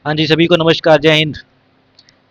हाँ जी, सभी को नमस्कार, जय हिंद।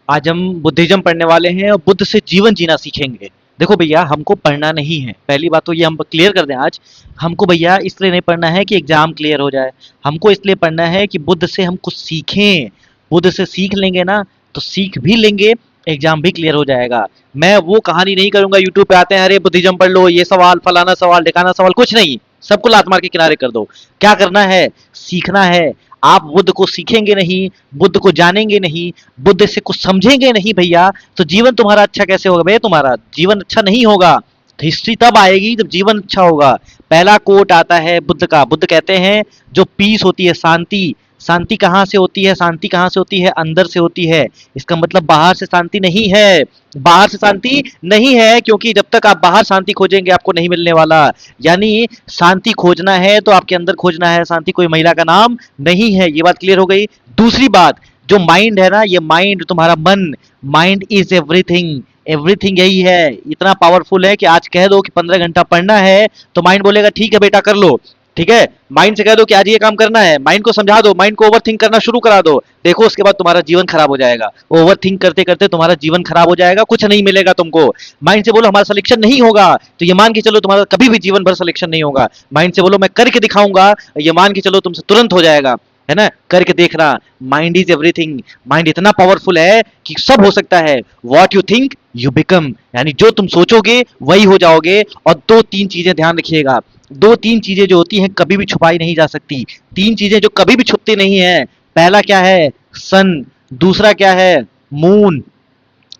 आज हम बुद्धिज्म पढ़ने वाले हैं और बुद्ध से जीवन जीना सीखेंगे। देखो भैया, हमको पढ़ना नहीं है, पहली बात तो ये हम क्लियर कर दें आज। हमको भैया इसलिए नहीं पढ़ना है कि एग्जाम क्लियर हो जाए। हमको इसलिए पढ़ना है कि बुद्ध से हम कुछ सीखें। बुद्ध से सीख लेंगे ना, तो सीख भी लेंगे, एग्जाम भी क्लियर हो जाएगा। मैं वो कहानी नहीं करूंगा, यूट्यूब पे आते हैं, अरे बुद्धिज्म पढ़ लो, ये सवाल फलाना सवाल ढिकाना सवाल, कुछ नहीं। सबको लात मार के किनारे कर दो। क्या करना है? सीखना है। आप बुद्ध को सीखेंगे नहीं, बुद्ध को जानेंगे नहीं, बुद्ध से कुछ समझेंगे नहीं भैया, तो जीवन तुम्हारा अच्छा कैसे होगा भैया? तुम्हारा जीवन अच्छा नहीं होगा। तो हिस्ट्री तब आएगी जब जीवन अच्छा होगा। पहला कोट आता है बुद्ध का। बुद्ध कहते हैं जो पीस होती है, शांति, शांति कहाँ से होती है? शांति कहाँ से होती है? अंदर से होती है। इसका मतलब बाहर से शांति नहीं है। बाहर से शांति नहीं है, क्योंकि जब तक आप बाहर शांति खोजेंगे आपको नहीं मिलने वाला। यानी शांति खोजना है तो आपके अंदर खोजना है, शांति कोई महिला का नाम नहीं है। ये बात क्लियर हो गई। दूसरी बात, जो माइंड है ना, ये माइंड, तुम्हारा मन, माइंड इज एवरीथिंग। एवरीथिंग यही है, इतना पावरफुल है कि आज कह दो कि 15 घंटा पढ़ना है, तो माइंड बोलेगा ठीक है बेटा कर लो। ठीक है, माइंड से कह दो कि आज ये काम करना है, माइंड को समझा दो, माइंड को ओवर थिंक करना शुरू करा दो। देखो उसके बाद तुम्हारा जीवन खराब हो जाएगा। ओवर थिंक करते करते तुम्हारा जीवन खराब हो जाएगा, कुछ नहीं मिलेगा तुमको। माइंड से बोलो हमारा सिलेक्शन नहीं होगा, तो ये मान के चलो तुम्हारा कभी भी जीवन भर सिलेक्शन नहीं होगा। माइंड से बोलो मैं करके दिखाऊंगा, ये मान के चलो तुमसे तुरंत हो जाएगा। है ना, करके देखना। Mind is everything. माइंड इतना पावरफुल है कि सब हो सकता है। What you think you become, यानी जो तुम सोचोगे वही हो जाओगे। और दो तीन चीजें ध्यान रखिएगा। दो तीन चीजें जो होती हैं कभी भी छुपाई नहीं जा सकती। तीन चीजें जो कभी भी छुपती नहीं है। पहला क्या है? सन। दूसरा क्या है? मून।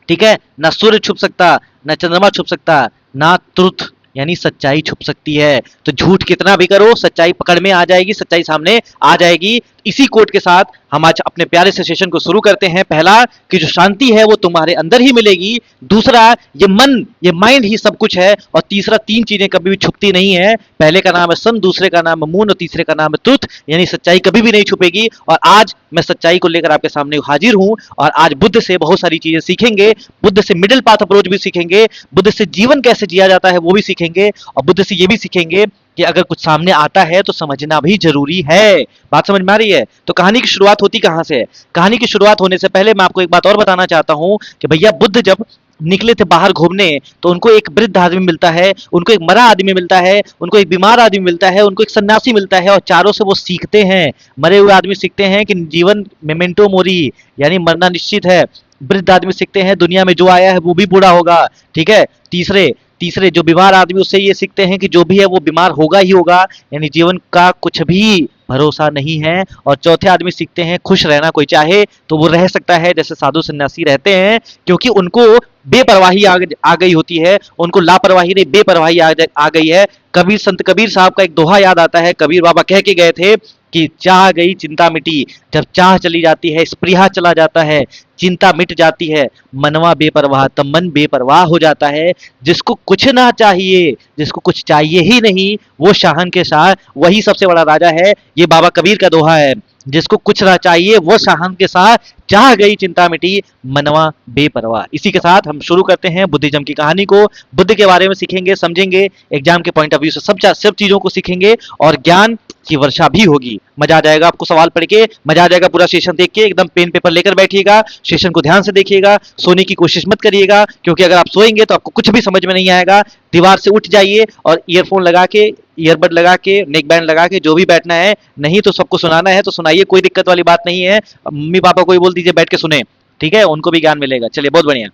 ठीक है, ना सूर्य छुप सकता, ना चंद्रमा छुप सकता, ना ट्रुथ यानी सच्चाई छुप सकती है। तो झूठ कितना भी करो, सच्चाई पकड़ में आ जाएगी, सच्चाई सामने आ जाएगी। इसी कोट के साथ हम आज अपने प्यारे से सेशन को शुरू करते हैं। पहला, कि जो शांति है वो तुम्हारे अंदर ही मिलेगी। दूसरा, ये मन, ये माइंड ही सब कुछ है। और तीसरा, तीन चीजें कभी भी छुपती नहीं है। पहले का नाम है सन, दूसरे का नाम है मून, और तीसरे का नाम है ट्रुथ, यानी सच्चाई कभी भी नहीं छुपेगी। और आज मैं सच्चाई को लेकर आपके सामने हाजिर हूं, और आज बुद्ध से बहुत सारी चीजें सीखेंगे। बुद्ध से मिडिल पाथ अप्रोच भी सीखेंगे, बुद्ध से जीवन कैसे जिया जाता है वो भी सीखेंगे, और बुद्ध से ये भी सीखेंगे कि अगर कुछ सामने आता है तो समझना भी जरूरी है। बात समझ में आ रही है? तो कहानी की शुरुआत होती कहां से है? कहानी की शुरुआत होने से पहले मैं आपको एक बात और बताना चाहता हूं कि भैया बुद्ध जब निकले थे बाहर घूमने, तो उनको एक वृद्ध आदमी मिलता है, उनको एक मरा आदमी मिलता है, उनको एक बीमार आदमी मिलता है, उनको एक सन्यासी मिलता है, और चारों से वो सीखते हैं। मरे हुए आदमी सीखते हैं कि जीवन मेमेंटो मोरी, यानी मरना निश्चित है। वृद्ध आदमी सीखते हैं दुनिया में जो आया है वो भी बूढ़ा होगा। ठीक है। तीसरे तीसरे जो बीमार आदमी, उससे ये सीखते हैं कि जो भी है वो बीमार होगा ही होगा, यानी जीवन का कुछ भी भरोसा नहीं है। और चौथे आदमी सीखते हैं खुश रहना, कोई चाहे तो वो रह सकता है, जैसे साधु सन्यासी रहते हैं, क्योंकि उनको बेपरवाही आ गई होती है। उनको लापरवाही नहीं, बेपरवाही आ गई है। कबीर, संत कबीर साहब का एक दोहा याद आता है। कबीर बाबा कह के गए थे कि चाह गई चिंता मिटी। जब चाह चली जाती है, स्पृहा चला जाता है, चिंता मिट जाती है, मनवा बेपरवाह, तब मन बेपरवाह हो जाता है। जिसको कुछ ना चाहिए, जिसको कुछ चाहिए ही नहीं, वो शाहन के शाह, वही सबसे बड़ा राजा है। ये बाबा कबीर का दोहा है। जिसको कुछ ना चाहिए वो शाहन के साथ, चाह गई चिंता मिटी, मनवा बेपरवाह। इसी के साथ हम शुरू करते हैं बुद्धिज्म की कहानी को। बुद्ध के बारे में सीखेंगे, समझेंगे, एग्जाम के पॉइंट ऑफ व्यू से सब चीजों को सीखेंगे, और ज्ञान की वर्षा भी होगी। मजा आ जाएगा आपको सवाल पढ़ के, मजा आ जाएगा पूरा सेशन देख के। एकदम पेन पेपर लेकर बैठिएगा, सेशन को ध्यान से देखिएगा, सोने की कोशिश मत करिएगा, क्योंकि अगर आप सोएंगे तो आपको कुछ भी समझ में नहीं आएगा। दीवार से उठ जाइए और ईयरफोन लगा के, ईयरबड लगा के, नेक बैंड लगा के, जो भी बैठना है, नहीं तो सबको सुनाना है तो सुनाइए, कोई दिक्कत वाली बात नहीं है। मम्मी पापा को भी बोल दीजिए बैठ के सुने, ठीक है, उनको भी ज्ञान मिलेगा। चलिए, बहुत बढ़िया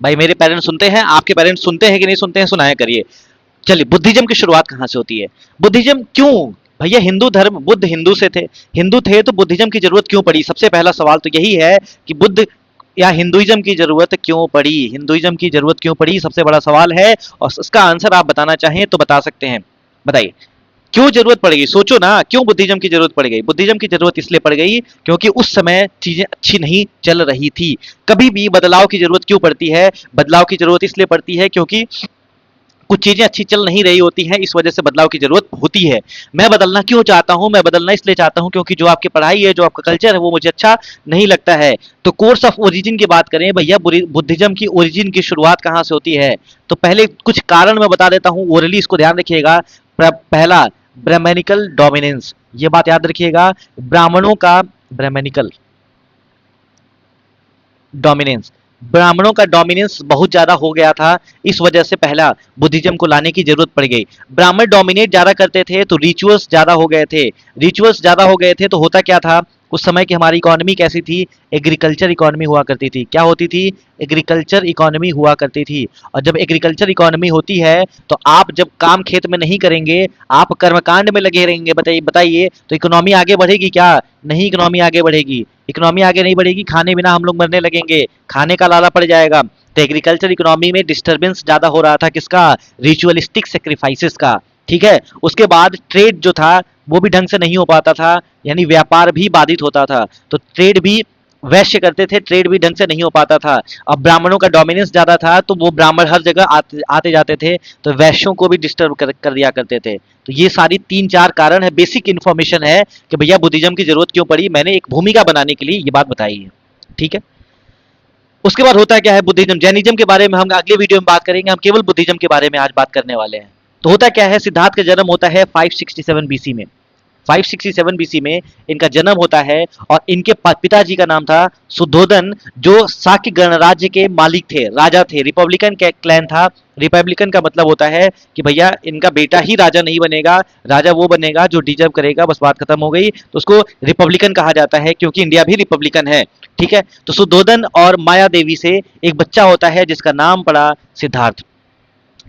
भाई। मेरे पेरेंट्स सुनते हैं, आपके पेरेंट्स सुनते हैं कि नहीं सुनते हैं, सुनाया करिए। चलिए, बुद्धिज्म की शुरुआत कहां से होती है? बुद्धिज्म क्यों? भैया हिंदू धर्म, बुद्ध हिंदू से थे, हिंदू थे तो बुद्धिज्म की जरूरत क्यों पड़ी? सबसे पहला सवाल तो यही है कि बुद्ध या हिंदुइज्म की जरूरत क्यों पड़ी? हिंदुइज्म की जरूरत क्यों पड़ी, सबसे बड़ा सवाल है। और इसका आंसर आप बताना चाहें तो बता सकते हैं। बताइए क्यों जरूरत पड़ गई? सोचो ना, क्यों बुद्धिज्म की जरूरत पड़ गई? बुद्धिज्म की जरूरत इसलिए पड़ गई क्योंकि उस समय चीजें अच्छी नहीं चल रही थी। कभी भी बदलाव की जरूरत क्यों पड़ती है? बदलाव की जरूरत इसलिए पड़ती है क्योंकि कुछ चीजें अच्छी चल नहीं रही होती हैं, इस वजह से बदलाव की जरूरत होती है। मैं बदलना क्यों चाहता हूं? मैं बदलना इसलिए चाहता हूं क्योंकि जो आपकी पढ़ाई है, जो आपका कल्चर है, वो मुझे अच्छा नहीं लगता है। तो कोर्स ऑफ ओरिजिन की बात करें भैया, बुद्धिज्म की ओरिजिन की शुरुआत कहां से होती है? तो पहले कुछ कारण मैं बता देता हूं, ओरली इसको ध्यान रखिएगा। पहला, ब्राह्मणिकल डोमिनेंस, ये बात याद रखिएगा। ब्राह्मणों का ब्राह्मणिकल, डोमिनेंस, ब्राह्मणों का डोमिनेंस बहुत ज्यादा हो गया था। इस वजह से पहला बुद्धिज्म को लाने की जरूरत पड़ गई। ब्राह्मण डोमिनेट ज्यादा करते थे तो रिचुअल्स ज्यादा हो गए थे, रिचुअल्स ज्यादा हो गए थे तो होता क्या था, उस समय की हमारी इकोनॉमी कैसी थी, एग्रीकल्चर इकोनॉमी हुआ करती थी। क्या होती थी, एग्रीकल्चर इकोनॉमी हुआ करती थी। और जब एग्रीकल्चर इकोनॉमी होती है तो आप जब काम खेत में नहीं करेंगे, आप कर्मकांड में लगे रहेंगे, बताइए बताइए, तो इकोनॉमी आगे बढ़ेगी क्या? नहीं, इकोनॉमी आगे बढ़ेगी, इकोनॉमी आगे नहीं बढ़ेगी, खाने बिना हम लोग मरने लगेंगे, खाने का लाला पड़ जाएगा। तो एग्रीकल्चर इकोनॉमी में डिस्टरबेंस ज्यादा हो रहा था, किसका, रिचुअलिस्टिक सेक्रीफाइसेस का। ठीक है, उसके बाद ट्रेड जो था वो भी ढंग से नहीं हो पाता था, यानी व्यापार भी बाधित होता था। तो ट्रेड भी वैश्य करते थे, ट्रेड भी ढंग से नहीं हो पाता था। अब ब्राह्मणों का डोमिनेंस ज्यादा था तो वो ब्राह्मण हर जगह आते आते जाते थे, तो वैश्यों को भी डिस्टर्ब कर दिया करते थे। तो ये सारी तीन चार कारण है, बेसिक इन्फॉर्मेशन है कि भैया बुद्धिज्म की जरूरत क्यों पड़ी, मैंने एक भूमिका बनाने के लिए ये बात बताई है। ठीक है, उसके बाद होता क्या है बुद्धिज्म, जैनिज्म के बारे में हम अगले वीडियो में बात करेंगे, हम केवल बुद्धिज्म के बारे में आज बात करने वाले हैं। तो होता क्या है, सिद्धार्थ का जन्म होता है 567 बीसी में, 567 बीसी में इनका जन्म होता है। और इनके पिताजी का नाम था सुद्धोधन, जो शाक्य गणराज्य के मालिक थे, राजा थे, रिपब्लिकन का क्लैन था। रिपब्लिकन का मतलब होता है कि भैया इनका बेटा ही राजा नहीं बनेगा, राजा वो बनेगा जो डिजर्व करेगा, बस बात खत्म हो गई। तो उसको रिपब्लिकन कहा जाता है क्योंकि इंडिया भी रिपब्लिकन है। ठीक है, तो सुद्धोधन और माया देवी से एक बच्चा होता है जिसका नाम पड़ा सिद्धार्थ।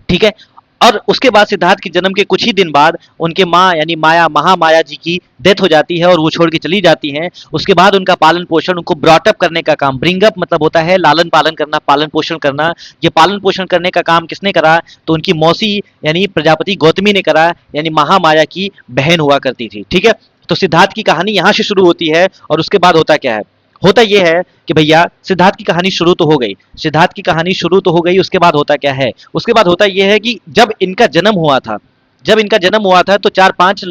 ठीक है, और उसके बाद सिद्धार्थ के जन्म के कुछ ही दिन बाद उनके माँ यानी माया, महामाया जी की डेथ हो जाती है और वो छोड़ के चली जाती हैं। उसके बाद उनका पालन पोषण, उनको ब्रॉटअप करने का काम, ब्रिंग अप मतलब होता है लालन पालन करना, पालन पोषण करना। ये पालन पोषण करने का काम किसने करा, तो उनकी मौसी यानी प्रजापति गौतमी ने करा, यानी महामाया की बहन हुआ करती थी। ठीक है, तो सिद्धार्थ की कहानी यहाँ से शुरू होती है। और उसके बाद होता क्या है, होता यह है कि भैया सिद्धार्थ की कहानी शुरू तो हो गई, सिद्धार्थ की कहानी शुरू तो हो गई, उसके बाद होता क्या है, उसके बाद होता यह है कि जब इनका जन्म हुआ था, जब इनका जन्म हुआ था तो चार पांच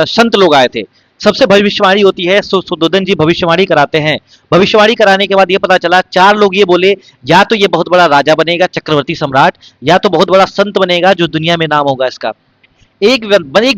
संत लोग आए थे। सबसे भविष्यवाणी होती है, सुद्धोधन जी भविष्यवाणी कराते हैं। भविष्यवाणी कराने के बाद ये पता चला, चार लोग ये बोले, या तो ये बहुत बड़ा राजा बनेगा, चक्रवर्ती सम्राट, या तो बहुत बड़ा संत बनेगा जो दुनिया में नाम होगा इसका। एक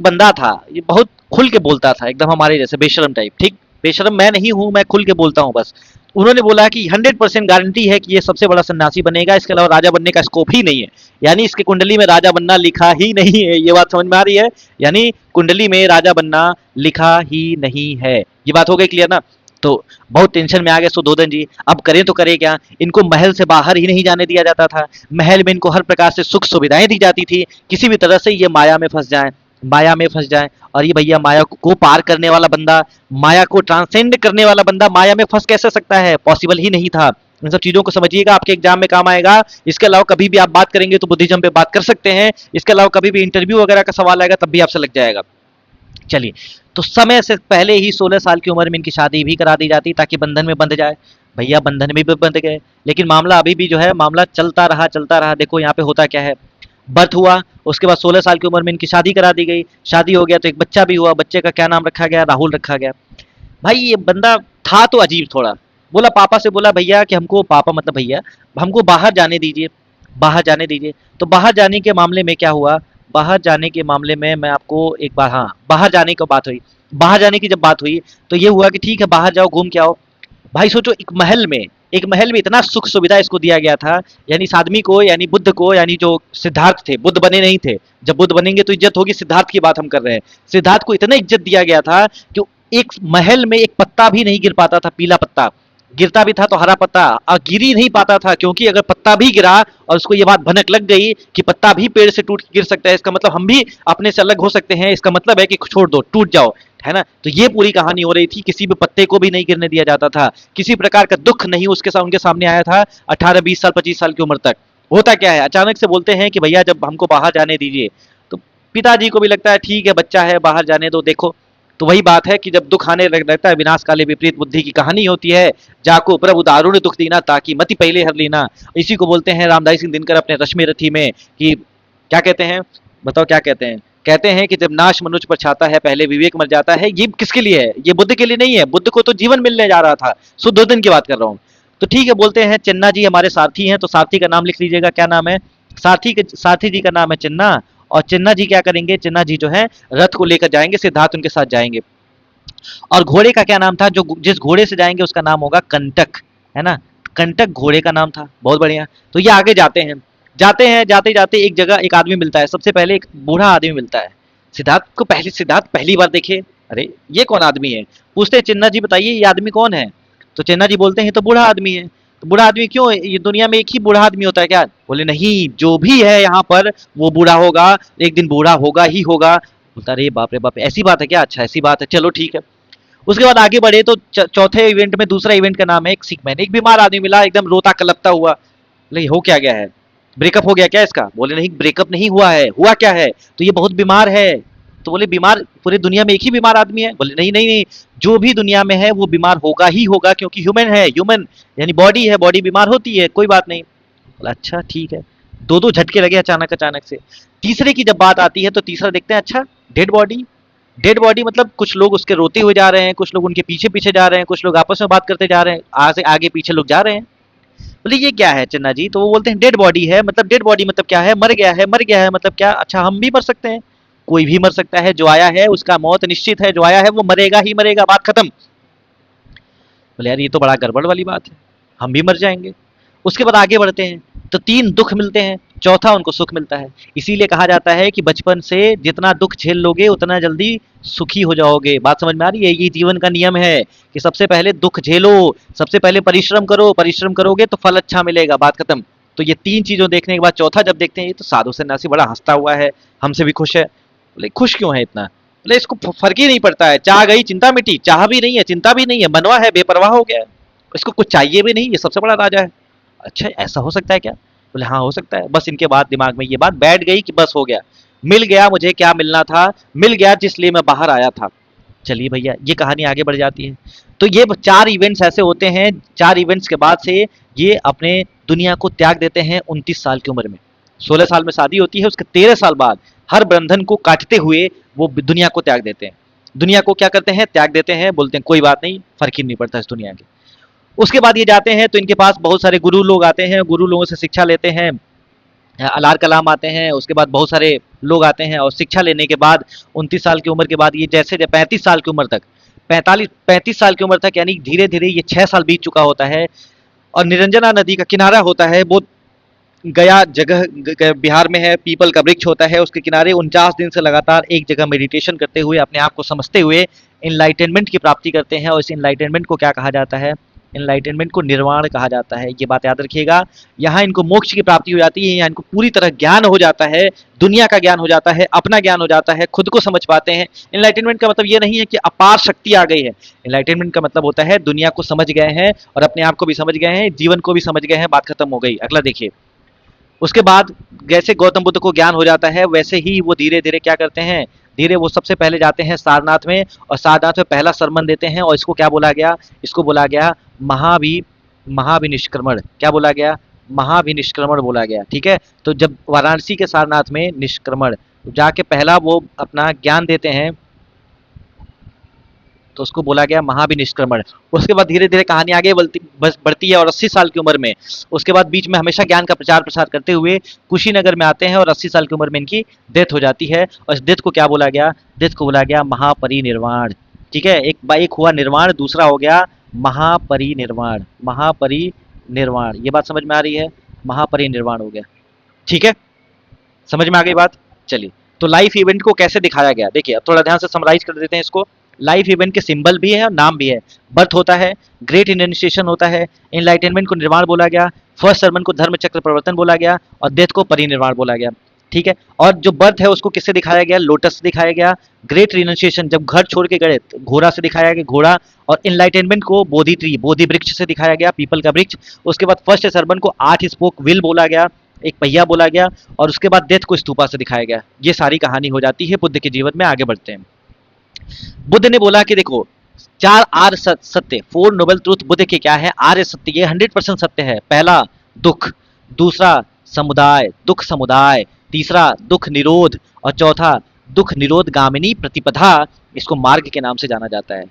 बंदा था, ये बहुत खुल के बोलता था, एकदम हमारे जैसे बेशरम टाइप। ठीक, बेशरम मैं नहीं हूं, मैं खुल के बोलता हूं बस। उन्होंने बोला कि 100% गारंटी है कि ये सबसे बड़ा सन्यासी बनेगा, इसके अलावा राजा बनने का स्कोप ही नहीं है। यानी इसके कुंडली में राजा बनना लिखा ही नहीं है, ये बात समझ में आ रही है, यानी कुंडली में राजा बनना लिखा ही नहीं है। ये बात हो गई क्लियर ना? तो बहुत टेंशन में आ गए सुद्धोधन जी, अब करें तो करें क्या। इनको महल से बाहर ही नहीं जाने दिया जाता था, महल में इनको हर प्रकार से सुख सुविधाएं दी जाती थी, किसी भी तरह से ये माया में फंस जाए, माया में फंस जाए। और ये भैया माया को पार करने वाला बंदा, माया को ट्रांसेंड करने वाला बंदा माया में फंस कैसे सकता है, पॉसिबल ही नहीं था। इन सब चीजों को समझिएगा, आपके एग्जाम में काम आएगा। इसके अलावा कभी भी आप बात करेंगे तो बुद्धिज्म पे बात कर सकते हैं, इसके अलावा कभी भी इंटरव्यू वगैरह का सवाल आएगा तब भी आपसे लग जाएगा। चलिए, तो समय से पहले ही 16 साल की उम्र में इनकी शादी भी करा दी जाती ताकि बंधन में बंध जाए। भैया बंधन में भी बंध गए, लेकिन मामला अभी भी जो है मामला चलता रहा चलता रहा। देखो यहाँ पे होता क्या है, बर्थ हुआ, उसके बाद 16 साल की उम्र में इनकी शादी करा दी गई, शादी हो गया तो एक बच्चा भी हुआ, बच्चे का क्या नाम रखा गया, राहुल रखा गया। भाई ये बंदा था तो अजीब थोड़ा, बोला पापा से, बोला भैया कि हमको, पापा मतलब भैया, हमको बाहर जाने दीजिए, बाहर जाने दीजिए। तो बाहर जाने के मामले में क्या हुआ, बाहर जाने के मामले में मैं आपको एक बार, हाँ बाहर जाने की बात हुई, बाहर जाने की जब बात हुई तो ये हुआ कि ठीक है बाहर जाओ घूम के आओ। भाई सोचो, एक महल में, एक महल में इतना सुख सुविधा इसको दिया गया था, यानी इस आदमी को, यानी बुद्ध को, यानी जो सिद्धार्थ थे, बुद्ध बने नहीं थे, जब बुद्ध बनेंगे तो इज्जत होगी, सिद्धार्थ की बात हम कर रहे हैं। सिद्धार्थ को इतना इज्जत दिया गया था कि एक महल में एक पत्ता भी नहीं गिर पाता था, पीला पत्ता गिरता भी था तो हरा पत्ता गिर ही नहीं पाता था, क्योंकि अगर पत्ता भी गिरा और उसको ये बात भनक लग गई कि पत्ता भी पेड़ से टूट गिर सकता है, इसका मतलब हम भी अपने से अलग हो सकते हैं, इसका मतलब है कि छोड़ दो, टूट जाओ, है ना। तो ये पूरी कहानी हो रही थी, किसी भी पत्ते को भी नहीं गिरने दिया जाता था, किसी प्रकार का दुख नहीं उसके साथ उनके सामने आया था 18 20 साल 25 साल की उम्र तक। होता क्या है, अचानक से बोलते हैं कि भैया जब हमको बाहर जाने दीजिए, तो पिताजी को भी लगता है ठीक है बच्चा है बाहर जाने दो। देखो, तो वही बात है कि जब दुख आने लगता है, विनाश काले विपरीत बुद्धि की कहानी होती है। जाको प्रभु दारुण दुख दीना, ताकि मति पहले हर लेना। इसी को बोलते हैं रामदाई सिंह दिनकर अपने रश्मि रथी में, कि क्या कहते हैं, बताओ क्या कहते हैं, कहते हैं कि जब नाश मनुष्य पर छाता है पहले विवेक मर जाता है। ये किसके लिए है, ये बुद्ध के लिए नहीं है, बुद्ध को तो जीवन मिलने जा रहा था, शुद्धोधन की बात कर रहा हूँ। तो ठीक है, बोलते हैं चिन्ना जी हमारे सारथी हैं, तो सारथी का नाम लिख लीजिएगा, क्या नाम है, सारथी जी का नाम है चिन्ना। और चिन्ना जी क्या करेंगे, चिन्ना जी जो है रथ को लेकर जाएंगे, सिद्धार्थ उनके साथ जाएंगे। और घोड़े का क्या नाम था, जो जिस घोड़े से जाएंगे उसका नाम होगा कंटक, है ना। कंटक घोड़े का नाम था। बहुत बढ़िया। तो ये आगे जाते हैं, जाते जाते एक जगह एक आदमी मिलता है। सबसे पहले एक बूढ़ा आदमी मिलता है। सिद्धार्थ पहली बार देखे, अरे ये कौन आदमी है। पूछते हैं चिन्ना जी बताइए ये आदमी कौन है। तो चिन्ना जी बोलते हैं ये तो बूढ़ा आदमी है। तो बूढ़ा आदमी क्यों, ये दुनिया में एक ही बूढ़ा आदमी होता है क्या। बोले नहीं, जो भी है यहाँ पर वो बूढ़ा होगा, एक दिन बूढ़ा होगा ही होगा। बोलता अरे बाप रे बाप, ऐसी बात है क्या, अच्छा ऐसी बात है, चलो ठीक है। उसके बाद आगे बढ़े तो चौथे इवेंट में, दूसरा इवेंट का नाम है एक सिक मैन। एक बीमार आदमी मिला, एकदम रोता कलपता हुआ। बोले हो क्या गया है, ब्रेकअप हो गया क्या इसका। बोले नहीं ब्रेकअप नहीं हुआ है, हुआ क्या है, तो ये बहुत बीमार है। तो बोले बीमार, पूरी दुनिया में एक ही बीमार आदमी है। बोले नहीं नहीं नहीं, जो भी दुनिया में है वो बीमार होगा ही होगा, क्योंकि ह्यूमन है, ह्यूमन यानी बॉडी है, बॉडी बीमार होती है, कोई बात नहीं। बोला अच्छा ठीक है। दो दो झटके लगे अचानक अचानक से। तीसरे की जब बात आती है तो तीसरा देखते हैं, अच्छा डेड बॉडी। डेड बॉडी मतलब कुछ लोग उसके रोते हुए जा रहे हैं, कुछ लोग उनके पीछे पीछे जा रहे हैं, कुछ लोग आपस में बात करते जा रहे हैं, आगे आगे पीछे लोग जा रहे हैं। बोले ये क्या है चन्ना जी। तो वो बोलते हैं डेड बॉडी है, मतलब डेड बॉडी मतलब क्या है, मर गया है, मर गया है मतलब क्या, अच्छा हम भी मर सकते हैं। कोई भी मर सकता है, जो आया है उसका मौत निश्चित है, जो आया है वो मरेगा ही मरेगा, बात खत्म। बोले यार ये तो बड़ा गड़बड़ वाली बात है, हम भी मर जाएंगे। उसके बाद आगे बढ़ते हैं तो तीन दुख मिलते हैं, चौथा उनको सुख मिलता है। इसीलिए कहा जाता है कि बचपन से जितना दुख झेल लोगे उतना जल्दी सुखी हो जाओगे। बात समझ में आ रही है, ये जीवन का नियम है कि सबसे पहले दुख झेलो, सबसे पहले परिश्रम करो, परिश्रम करोगे तो फल अच्छा मिलेगा, बात खत्म। तो ये तीन चीजों देखने के बाद चौथा जब देखते हैं, ये तो साधु सन्यासी बड़ा हंसता हुआ है, हमसे भी खुश है। बोले खुश क्यों है इतना। बोले इसको फर्क ही नहीं पड़ता है, चाह गई चिंता मिटी, चाह भी नहीं है चिंता भी नहीं है, मनवा है बेपरवाह हो गया है, इसको कुछ चाहिए भी नहीं, ये सबसे बड़ा राजा है। अच्छा ऐसा हो सकता है क्या। बोले हाँ हो सकता है। बस इनके बाद दिमाग में ये बात बैठ गई कि बस हो गया, मिल गया मुझे क्या मिलना था, मिल गया जिसलिए मैं बाहर आया था। चलिए भैया ये कहानी आगे बढ़ जाती है। तो ये चार इवेंट्स ऐसे होते हैं, चार इवेंट्स के बाद से ये अपने दुनिया को त्याग देते हैं 29 साल की उम्र में। 16 साल में शादी होती है, उसके 13 साल बाद हर बंधन को काटते हुए वो दुनिया को त्याग देते हैं। दुनिया को क्या करते हैं, त्याग देते हैं, बोलते हैं कोई बात नहीं, फर्क ही नहीं पड़ता इस दुनिया के। उसके बाद ये जाते हैं तो इनके पास बहुत सारे गुरु लोग आते हैं, गुरु लोगों से शिक्षा लेते हैं, अलार कलाम आते हैं, उसके बाद बहुत सारे लोग आते हैं और शिक्षा लेने के बाद 29 साल की उम्र के बाद ये जैसे 35 साल की उम्र तक, 35 साल की उम्र तक यानी धीरे धीरे ये 6 साल बीत चुका होता है और निरंजना नदी का किनारा होता है वो गया जगह बिहार में है, पीपल का वृक्ष होता है उसके किनारे 49 दिन से लगातार एक जगह मेडिटेशन करते हुए अपने आप को समझते हुए इनलाइटनमेंट की प्राप्ति करते हैं। और इस इनलाइटनमेंट को क्या कहा जाता है, इनलाइटनमेंट को निर्वाण कहा जाता है। ये बात याद रखिएगा, यहाँ इनको मोक्ष की प्राप्ति हो जाती है, यहाँ इनको पूरी तरह ज्ञान हो जाता है, दुनिया का ज्ञान हो जाता है, अपना ज्ञान हो जाता है, खुद को समझ पाते हैं। इनलाइटनमेंट का मतलब ये नहीं है कि अपार शक्ति आ गई है, इनलाइटनमेंट का मतलब होता है दुनिया को समझ गए हैं और अपने आप को भी समझ गए हैं, जीवन को भी समझ गए हैं, बात खत्म हो गई। अगला देखिए, उसके बाद जैसे गौतम बुद्ध को ज्ञान हो जाता है वैसे ही वो धीरे धीरे क्या करते हैं, धीरे वो सबसे पहले जाते हैं सारनाथ में और सारनाथ में पहला सरमन देते हैं और इसको क्या बोला गया, इसको बोला गया महाभिनिष्क्रमण। क्या बोला गया, महाभिनिष्क्रमण बोला गया। ठीक है, तो जब वाराणसी के सारनाथ में निष्क्रमण जाके पहला वो अपना ज्ञान देते हैं तो उसको बोला गया महाभिनिष्क्रमण। उसके बाद धीरे धीरे कहानी आगे बढ़ती है और 80 साल की उम्र में, उसके बाद बीच में हमेशा ज्ञान का प्रचार प्रसार करते हुए कुशीनगर में आते हैं और 80 साल की उम्र में इनकी डेथ हो जाती है और इस डेथ को क्या बोला गया, डेथ को बोला गया महापरिनिर्वाण। ठीक है, एक हुआ निर्वाण, दूसरा हो गया महापरिनिर्वाण। महापरिनिर्वाण, ये बात समझ में आ रही है, महापरिनिर्वाण हो गया। ठीक है, समझ में आ गई बात। चलिए, तो लाइफ इवेंट को कैसे दिखाया गया देखिए, अब थोड़ा ध्यान से समराइज कर देते हैं इसको। लाइफ इवेंट के सिंबल भी है और नाम भी है। बर्थ होता है, ग्रेट इनिशिएशन होता है, इनलाइटनमेंट को निर्वाण बोला गया, फर्स्ट सरमन को धर्म चक्र प्रवर्तन बोला गया और डेथ को परिनिर्वाण बोला गया। ठीक है, और जो बर्थ है उसको किससे दिखाया गया, लोटस से दिखाया गया। ग्रेट रिनाउंसिएशन जब घर छोड़ के गए घोड़ा से दिखाया गया, घोड़ा। और इनलाइटनमेंट को बोधि ट्री, बोधि वृक्ष से दिखाया गया, पीपल का वृक्ष। उसके बाद फर्स्ट सरमन को 8 स्पोक व्हील बोला गया, एक पहिया बोला गया। और उसके बाद डेथ को स्तूपा से दिखाया गया। ये सारी कहानी हो जाती है बुद्ध के जीवन में। आगे बढ़ते हैं। बुद्ध ने बोला कि देखो, चार आर्य सत्य, फोर नोबल ट्रूथ बुद्ध के क्या है, आर्य सत्य, ये 100% सत्य है। पहला दुख, दूसरा समुदाय, दुख समुदाय, तीसरा दुख निरोध और चौथा दुख निरोध गामिनी प्रतिपदा, इसको मार्ग के नाम से जाना जाता है।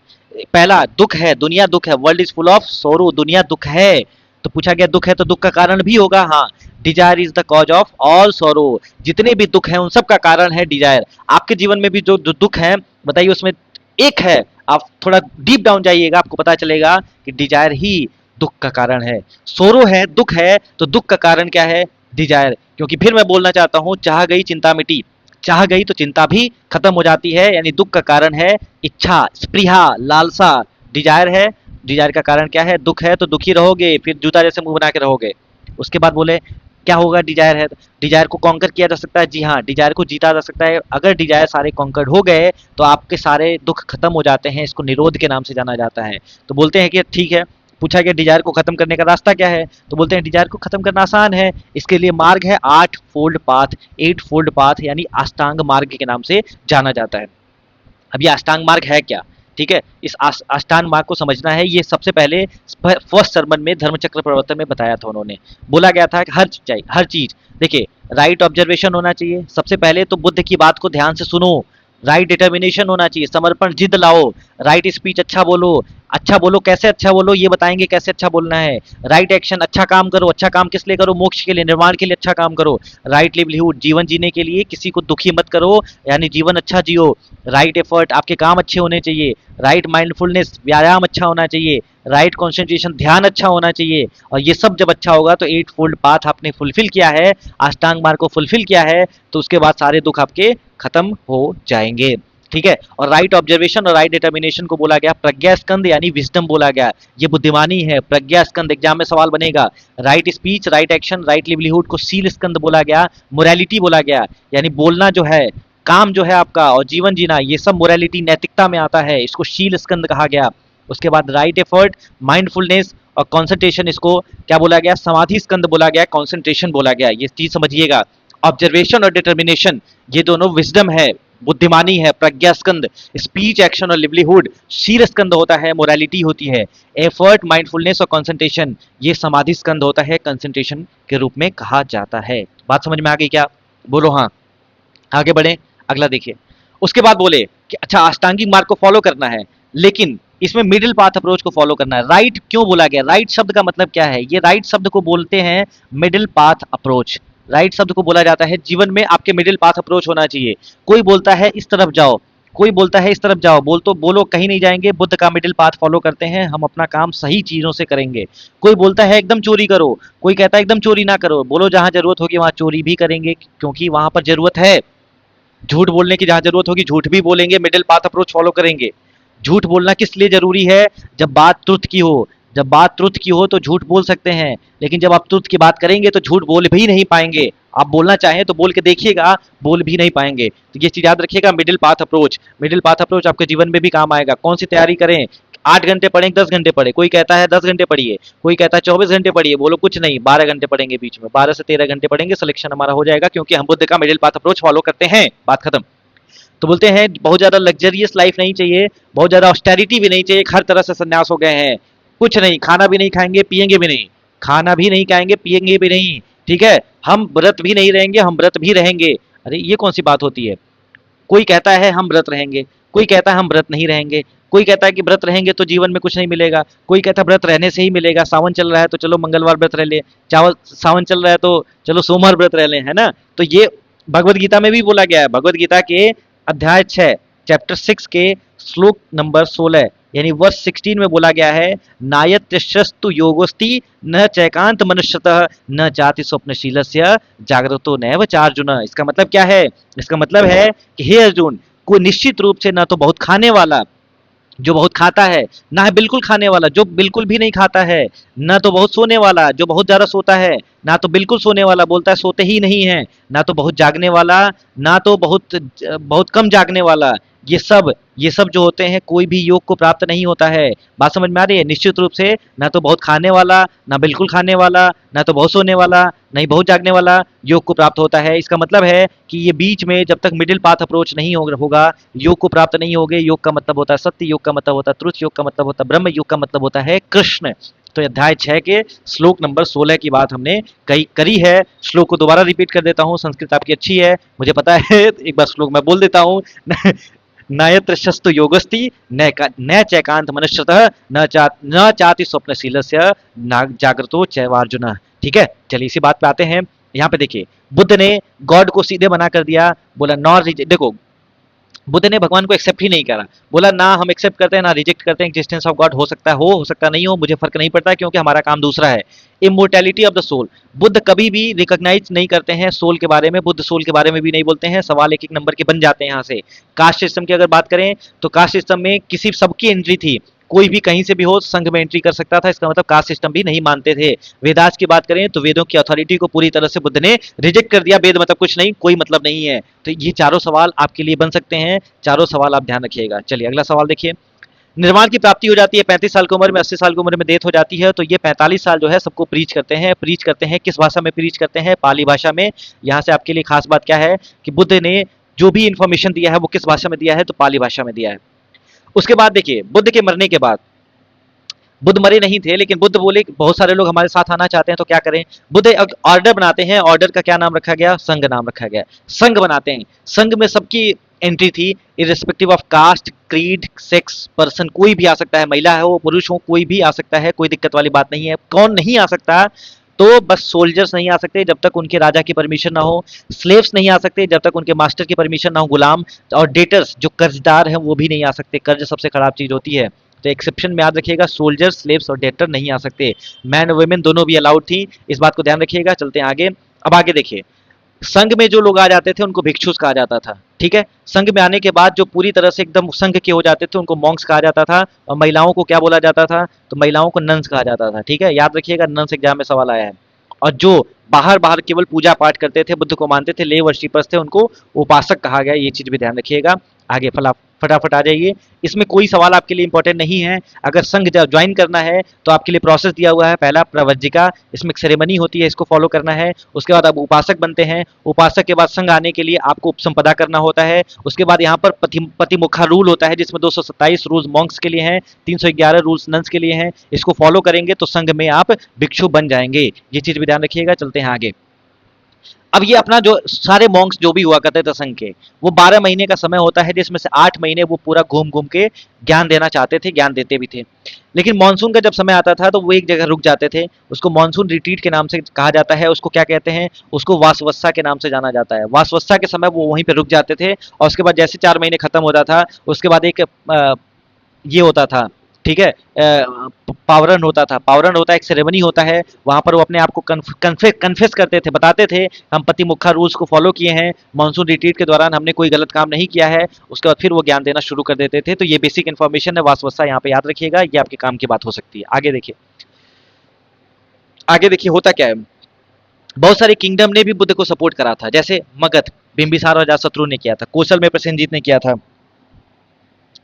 पहला दुख है, दुनिया दुख है, वर्ल्ड इज फुल ऑफ सोरो, दुनिया दुख है। तो पूछा गया दुख है तो दुख का कारण भी होगा, हाँ। Desire is the cause of all सोरो, जितने भी दुख हैं उन सब का कारण है डिजायर। आपके जीवन में भी जो दुख है बताइए उसमें एक है, आप थोड़ा डीप डाउन जाइएगा आपको पता चलेगा कि डिजायर ही दुख का कारण है। सोरो है, दुख है, तो दुख का कारण क्या है? डिजायर। क्योंकि फिर मैं बोलना चाहता हूं, चाह गई चिंता मिटी, चाह गई तो चिंता भी खत्म हो जाती है, यानी दुख का कारण है इच्छा, स्पृहा, लालसा। डिजायर है, डिजायर का कारण क्या है? दुख है, तो दुखी रहोगे, फिर जूता जैसे मुंह बना के रहोगे। उसके बाद बोले क्या होगा? डिजायर है, डिजायर को कॉन्कर किया जा सकता है। जी हाँ, डिजायर को जीता जा सकता है। अगर डिजायर सारे कॉन्कर्ड हो गए तो आपके सारे दुख खत्म हो जाते हैं। इसको निरोध के नाम से जाना जाता है। तो बोलते हैं कि ठीक है, पूछा गया डिजायर को खत्म करने का रास्ता क्या है, तो बोलते हैं डिजायर को खत्म करना आसान है। इसके लिए मार्ग है 8 फोल्ड पाथ, 8 फोल्ड पाथ, यानी अष्टांग मार्ग के नाम से जाना जाता है। अब ये अष्टांग मार्ग है क्या? ठीक है, इस अष्टांग मार्ग को समझना है। ये सबसे पहले फर्स्ट सरमन में धर्मचक्र प्रवर्तन में बताया था उन्होंने। बोला गया था कि हर चीज देखिए, राइट ऑब्जर्वेशन होना चाहिए। सबसे पहले तो बुद्ध की बात को ध्यान से सुनो। राइट डिटर्मिनेशन होना चाहिए, समर्पण, जिद लाओ। राइट स्पीच, अच्छा बोलो। अच्छा बोलो, कैसे अच्छा बोलो ये बताएंगे कैसे अच्छा बोलना है। राइट एक्शन, अच्छा काम करो। अच्छा काम किस लिए करो? मोक्ष के लिए, निर्माण के लिए अच्छा काम करो। राइट लिवलीहुड, जीवन जीने के लिए किसी को दुखी मत करो, यानी जीवन अच्छा जियो। राइट एफर्ट, आपके काम अच्छे होने चाहिए। राइट माइंडफुलनेस, व्यायाम अच्छा होना चाहिए। राइट कॉन्सेंट्रेशन, ध्यान अच्छा होना चाहिए। और ये सब जब अच्छा होगा तो 8 फोल्ड पाथ आपने फुलफिल किया है, अष्टांग मार्ग को फुलफिल किया है, तो उसके बाद सारे दुख आपके खत्म हो जाएंगे। ठीक है, और राइट ऑब्जर्वेशन और राइट डिटर्मिनेशन को बोला गया प्रज्ञा स्कंद, यानी विजडम बोला गया। ये बुद्धिमानी है, प्रज्ञा स्कंद, एग्जाम में सवाल बनेगा। Right speech, right action, right livelihood को शील स्कंद बोला गया, मोरालिटी बोला गया, यानी बोलना जो है, काम जो है आपका, और जीवन जीना, ये सब मोरालिटी, नैतिकता में आता है। इसको शील स्कंद कहा गया। उसके बाद राइट एफर्ट, माइंडफुलनेस और कॉन्सेंट्रेशन, इसको क्या बोला गया? समाधि स्कंद बोला गया, कॉन्सेंट्रेशन बोला गया। ये चीज समझिएगा। ऑब्जर्वेशन और डिटर्मिनेशन, ये दोनों विजडम है, बुद्धिमानी है, प्रज्ञा स्कंद। स्पीच, एक्शन और लिवलीहुड शील स्कंद होता है, मोरालिटी होती है। एफर्ट, माइंडफुलनेस और कॉन्सेंट्रेशन, ये समाधि स्कंद होता है, कंसंट्रेशन के रूप में कहा जाता है। बात समझ में आ गई क्या? बोलो हाँ। आगे बढ़े, अगला देखिए। उसके बाद बोले कि अच्छा, अष्टांगिक मार्ग को फॉलो करना है, लेकिन इसमें मिडिल पाथ अप्रोच को फॉलो करना है। राइट क्यों बोला गया? राइट शब्द का मतलब क्या है? ये राइट शब्द को बोलते हैं मिडिल पाथ अप्रोच। राइट शब्द को बोला जाता है जीवन में आपके मिडिल पाथ अप्रोच होना चाहिए। कोई बोलता है इस तरफ जाओ, कोई बोलता है इस तरफ जाओ, बोलो कहीं नहीं जाएंगे, बुद्ध का मिडिल पाथ फॉलो करते हैं, हम अपना काम सही चीजों से करेंगे। कोई बोलता है एकदम चोरी करो, कोई कहता है एकदम चोरी ना करो, बोलो जहां जरूरत होगी वहां चोरी भी करेंगे, क्योंकि वहां पर जरूरत है। झूठ बोलने की जहां जरूरत होगी झूठ भी बोलेंगे, मिडिल पाथ अप्रोच फॉलो करेंगे। झूठ बोलना किस लिए जरूरी है? जब बात ट्रुथ की हो, जब बात ट्रुथ की हो तो झूठ बोल सकते हैं, लेकिन जब आप ट्रुथ की बात करेंगे तो झूठ बोल भी नहीं पाएंगे। आप बोलना चाहें तो बोल के देखिएगा, बोल भी नहीं पाएंगे। तो ये चीज याद रखिएगा, middle path approach. Middle path approach आपके जीवन में भी काम आएगा। कौन सी तैयारी करें? 8 घंटे पढ़ें, 10 घंटे पढ़े, कोई कहता है 10 घंटे पढ़िए, कोई कहता है 24 घंटे पढ़िए, बोलो कुछ नहीं, 12 घंटे पढ़ेंगे, बीच में 12 से 13 घंटे पढ़ेंगे, सिलेक्शन हमारा हो जाएगा, क्योंकि हम बुद्ध का मिडिल पाथ अप्रोच फॉलो करते हैं। बात खत्म। तो बोलते हैं बहुत ज्यादा लग्जरियस लाइफ नहीं चाहिए, बहुत ज्यादा ऑस्टेरिटी भी नहीं चाहिए, हर तरह से संन्यास हो गए हैं। कुछ नहीं, खाना भी नहीं खाएंगे, पिएंगे भी नहीं, खाना भी नहीं खाएंगे, पिएंगे भी नहीं। ठीक है, हम व्रत भी नहीं रहेंगे, हम व्रत भी रहेंगे। अरे ये कौन सी बात होती है? कोई कहता है हम व्रत रहेंगे, कोई कहता है हम व्रत नहीं रहेंगे, कोई कहता है कि व्रत रहेंगे तो जीवन में कुछ नहीं मिलेगा, कोई कहता है व्रत रहने से ही मिलेगा। सावन चल रहा है तो चलो मंगलवार व्रत रह ले, चावल सावन चल रहा है तो चलो सोमवार व्रत रह ले, है ना? तो ये भगवत गीता में भी बोला गया है। भगवत गीता के अध्याय 6, चैप्टर 6 के श्लोक नंबर 16, यानी वर्स 16 में बोला गया है, नायत्यस्तु योगोस्ति न चैकांत मनुष्यतः न जाति स्वप्नशीलस्य जागृतो नैव चार्जुन। इसका मतलब क्या है? इसका मतलब है कि हे अर्जुन, कोई निश्चित रूप से ना तो बहुत खाने वाला जो बहुत खाता है, ना है बिल्कुल खाने वाला जो बिल्कुल भी नहीं खाता है, ना तो बहुत सोने वाला जो बहुत ज्यादा सोता है, ना तो बिल्कुल सोने वाला बोलता है सोते ही नहीं है, ना तो बहुत जागने वाला, ना तो बहुत कम जागने वाला। ये सब जो होते हैं, कोई भी योग को प्राप्त नहीं होता है। बात समझ में आ रही है? निश्चित रूप से ना तो बहुत खाने वाला, ना बिल्कुल खाने वाला, ना तो बहुत सोने वाला, नहीं बहुत जागने वाला योग को प्राप्त होता है। इसका मतलब है कि ये बीच में जब तक मिडिल पाथ अप्रोच नहीं होगा, योग को प्राप्त नहीं होगे। योग का मतलब होता है सत्य, योग का मतलब होता है ट्रुथ, योग का मतलब होता है ब्रह्म, योग का मतलब होता है कृष्ण। तो अध्याय 6 के श्लोक नंबर 16 की बात हमने करी है। श्लोक को दोबारा रिपीट कर देता हूँ, संस्कृत आपकी अच्छी है मुझे पता है, एक बार श्लोक मैं बोल देता हूँ। नायत्र शस्तु योगस्ति न चैकांत मनुष्यतः न चाति स्वप्नशीलस्य जागृतो चैवार्जुन। ठीक है, चलिए इसी बात पे आते हैं। यहाँ पे देखिए, बुद्ध ने गॉड को सीधे मना कर दिया, बोला नॉर, देखो बुद्ध ने भगवान को एक्सेप्ट ही नहीं करा, बोला ना हम एक्सेप्ट करते हैं ना रिजेक्ट करते हैं, एग्जिस्टेंस ऑफ गॉड हो सकता नहीं हो, मुझे फर्क नहीं पड़ता क्योंकि हमारा काम दूसरा है। Immortality of the soul, Buddha कभी भी रिकॉग्नाइज नहीं करते हैं सोल के बारे में, बुद्ध सोल के बारे में भी नहीं बोलते हैं। सवाल एक एक नंबर के बन जाते हैं यहाँ से। कास्ट सिस्टम की अगर बात करें तो कास्ट सिस्टम में किसी सबकी एंट्री थी, कोई भी कहीं से भी हो संघ में एंट्री कर सकता था, इसका मतलब कास्ट सिस्टम भी नहीं मानते थे। वेदास की बात करें तो वेदों की अथॉरिटी को पूरी तरह से बुद्ध ने रिजेक्ट कर दिया, वेद मतलब कुछ नहीं, कोई मतलब नहीं है। तो ये चारों सवाल आपके लिए बन सकते हैं, चारों सवाल आप ध्यान रखिएगा। चलिए अगला सवाल देखिए। निर्वाण की प्राप्ति हो जाती है 35 साल की उम्र में, 80 साल की उम्र में डेथ हो जाती है, तो ये 45 साल जो है सबको प्रीच करते हैं। प्रीच करते हैं किस भाषा में प्रीच करते हैं? पाली भाषा में। यहाँ से आपके लिए खास बात क्या है कि बुद्ध ने जो भी इंफॉर्मेशन दिया है वो किस भाषा में दिया है? तो पाली भाषा में दिया है। उसके बाद देखिए बुद्ध के मरने के बाद, बुद्ध मरे नहीं थे लेकिन बुद्ध बोले बहुत सारे लोग हमारे साथ आना चाहते हैं तो क्या करें? बुद्ध एक ऑर्डर बनाते हैं, ऑर्डर का क्या नाम रखा गया? संघ नाम रखा गया। संघ बनाते हैं, संघ में सबकी एंट्री थी irrespective of caste, creed, sex, person, कोई भी आ सकता है, महिला हो पुरुष हो कोई भी आ सकता है, कोई दिक्कत वाली बात नहीं है। कौन नहीं आ सकता? तो बस सोल्जर्स नहीं आ सकते जब तक उनके राजा की परमिशन ना हो, स्लेव्स नहीं आ सकते जब तक उनके मास्टर की परमिशन ना हो, गुलाम, और डेटर्स जो कर्जदार हैं वो भी नहीं आ सकते। कर्ज सबसे खराब चीज होती है, तो एक्सेप्शन में याद रखिएगा सोल्जर, स्लेव्स और डेटर नहीं आ सकते। मैन और वुमेन दोनों भी अलाउड थी, इस बात को ध्यान रखिएगा। चलते हैं आगे। अब आगे देखिए, संघ में जो लोग आ जाते थे उनको भिक्षुस कहा जाता था, ठीक है। संघ में आने के बाद जो पूरी तरह से एकदम संघ के हो जाते थे उनको मॉन्क्स कहा जाता था, और महिलाओं को क्या बोला जाता था? तो महिलाओं को नन्स कहा जाता था, ठीक है, याद रखिएगा, नन्स एग्जाम में सवाल आया है। और जो बाहर बाहर केवल पूजा पाठ करते थे, बुद्ध को मानते थे, ले वर्शिपर्स थे, उनको उपासक कहा गया, ये चीज भी ध्यान रखिएगा। आगे फटाफट आ जाइए। इसमें कोई सवाल आपके लिए इंपॉर्टेंट नहीं है। अगर संघ ज्वाइन करना है तो आपके लिए प्रोसेस दिया हुआ है। पहला प्रवज्जिका, इसमें एक सेरेमनी होती है, इसको फॉलो करना है। उसके बाद आप उपासक बनते हैं, उपासक के बाद संघ आने के लिए आपको उपसंपदा करना होता है। उसके बाद यहाँ पर पतिमुखा रूल होता है जिसमें 227 रूल्स मॉन्क्स के लिए हैं, 311 रूल्स नन्स के लिए हैं। इसको फॉलो करेंगे तो संघ में आप भिक्षु बन जाएंगे, ये चीज भी ध्यान रखिएगा। चलते हैं आगे। अब ये अपना जो सारे मॉन्क्स जो भी हुआ करते थे संघ के, वो 12 महीने का समय होता है जिसमें से 8 महीने वो पूरा घूम घूम के ज्ञान देना चाहते थे, ज्ञान देते भी थे। लेकिन मानसून का जब समय आता था तो वो एक जगह रुक जाते थे, उसको मानसून रिट्रीट के नाम से कहा जाता है। उसको क्या कहते हैं? उसको वासवस्सा के नाम से जाना जाता है। वासवस्सा के समय वो वहीं पे रुक जाते थे, और उसके बाद जैसे 4 महीने खत्म होता था उसके बाद एक ये होता था, ठीक है, पावरन होता था। पावरन होता है, एक सेरेमनी होता है, वहां पर वो अपने आप को कन्फेस करते थे, बताते थे हम पतिमुखा रूल्स को फॉलो किए हैं, मानसून रिट्रीट के दौरान हमने कोई गलत काम नहीं किया है। उसके बाद फिर वो ज्ञान देना शुरू कर देते थे। तो ये बेसिक इन्फॉर्मेशन है, वासवस्सा यहाँ पे याद रखिएगा, ये आपके काम की बात हो सकती है। आगे देखिए, आगे देखिए होता क्या है। बहुत सारे किंगडम ने भी बुद्ध को सपोर्ट करा था, जैसे मगध बिंबिसार और अजातशत्रु ने किया था, कौशल में प्रसेनजीत ने किया था,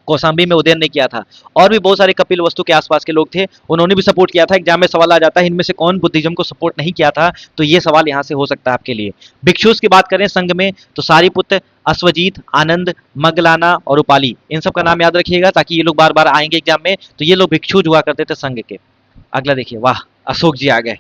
कौशाम्बी में उदयन ने किया था, और भी बहुत सारे कपिल वस्तु के आसपास के लोग थे, उन्होंने भी सपोर्ट किया था। एग्जाम में सवाल आ जाता है इनमें से कौन बुद्धिज्म को सपोर्ट नहीं किया था, तो ये सवाल यहाँ से हो सकता है आपके लिए। भिक्षुस की बात करें संघ में तो सारीपुत्र, अश्वजीत, आनंद, मगलाना और उपाली, इन सब का नाम याद रखिएगा ताकि ये लोग बार बार आएंगे एग्जाम में। तो ये लोग भिक्षु हुआ करते थे संघ के। अगला देखिए, वाह अशोक जी आ गए।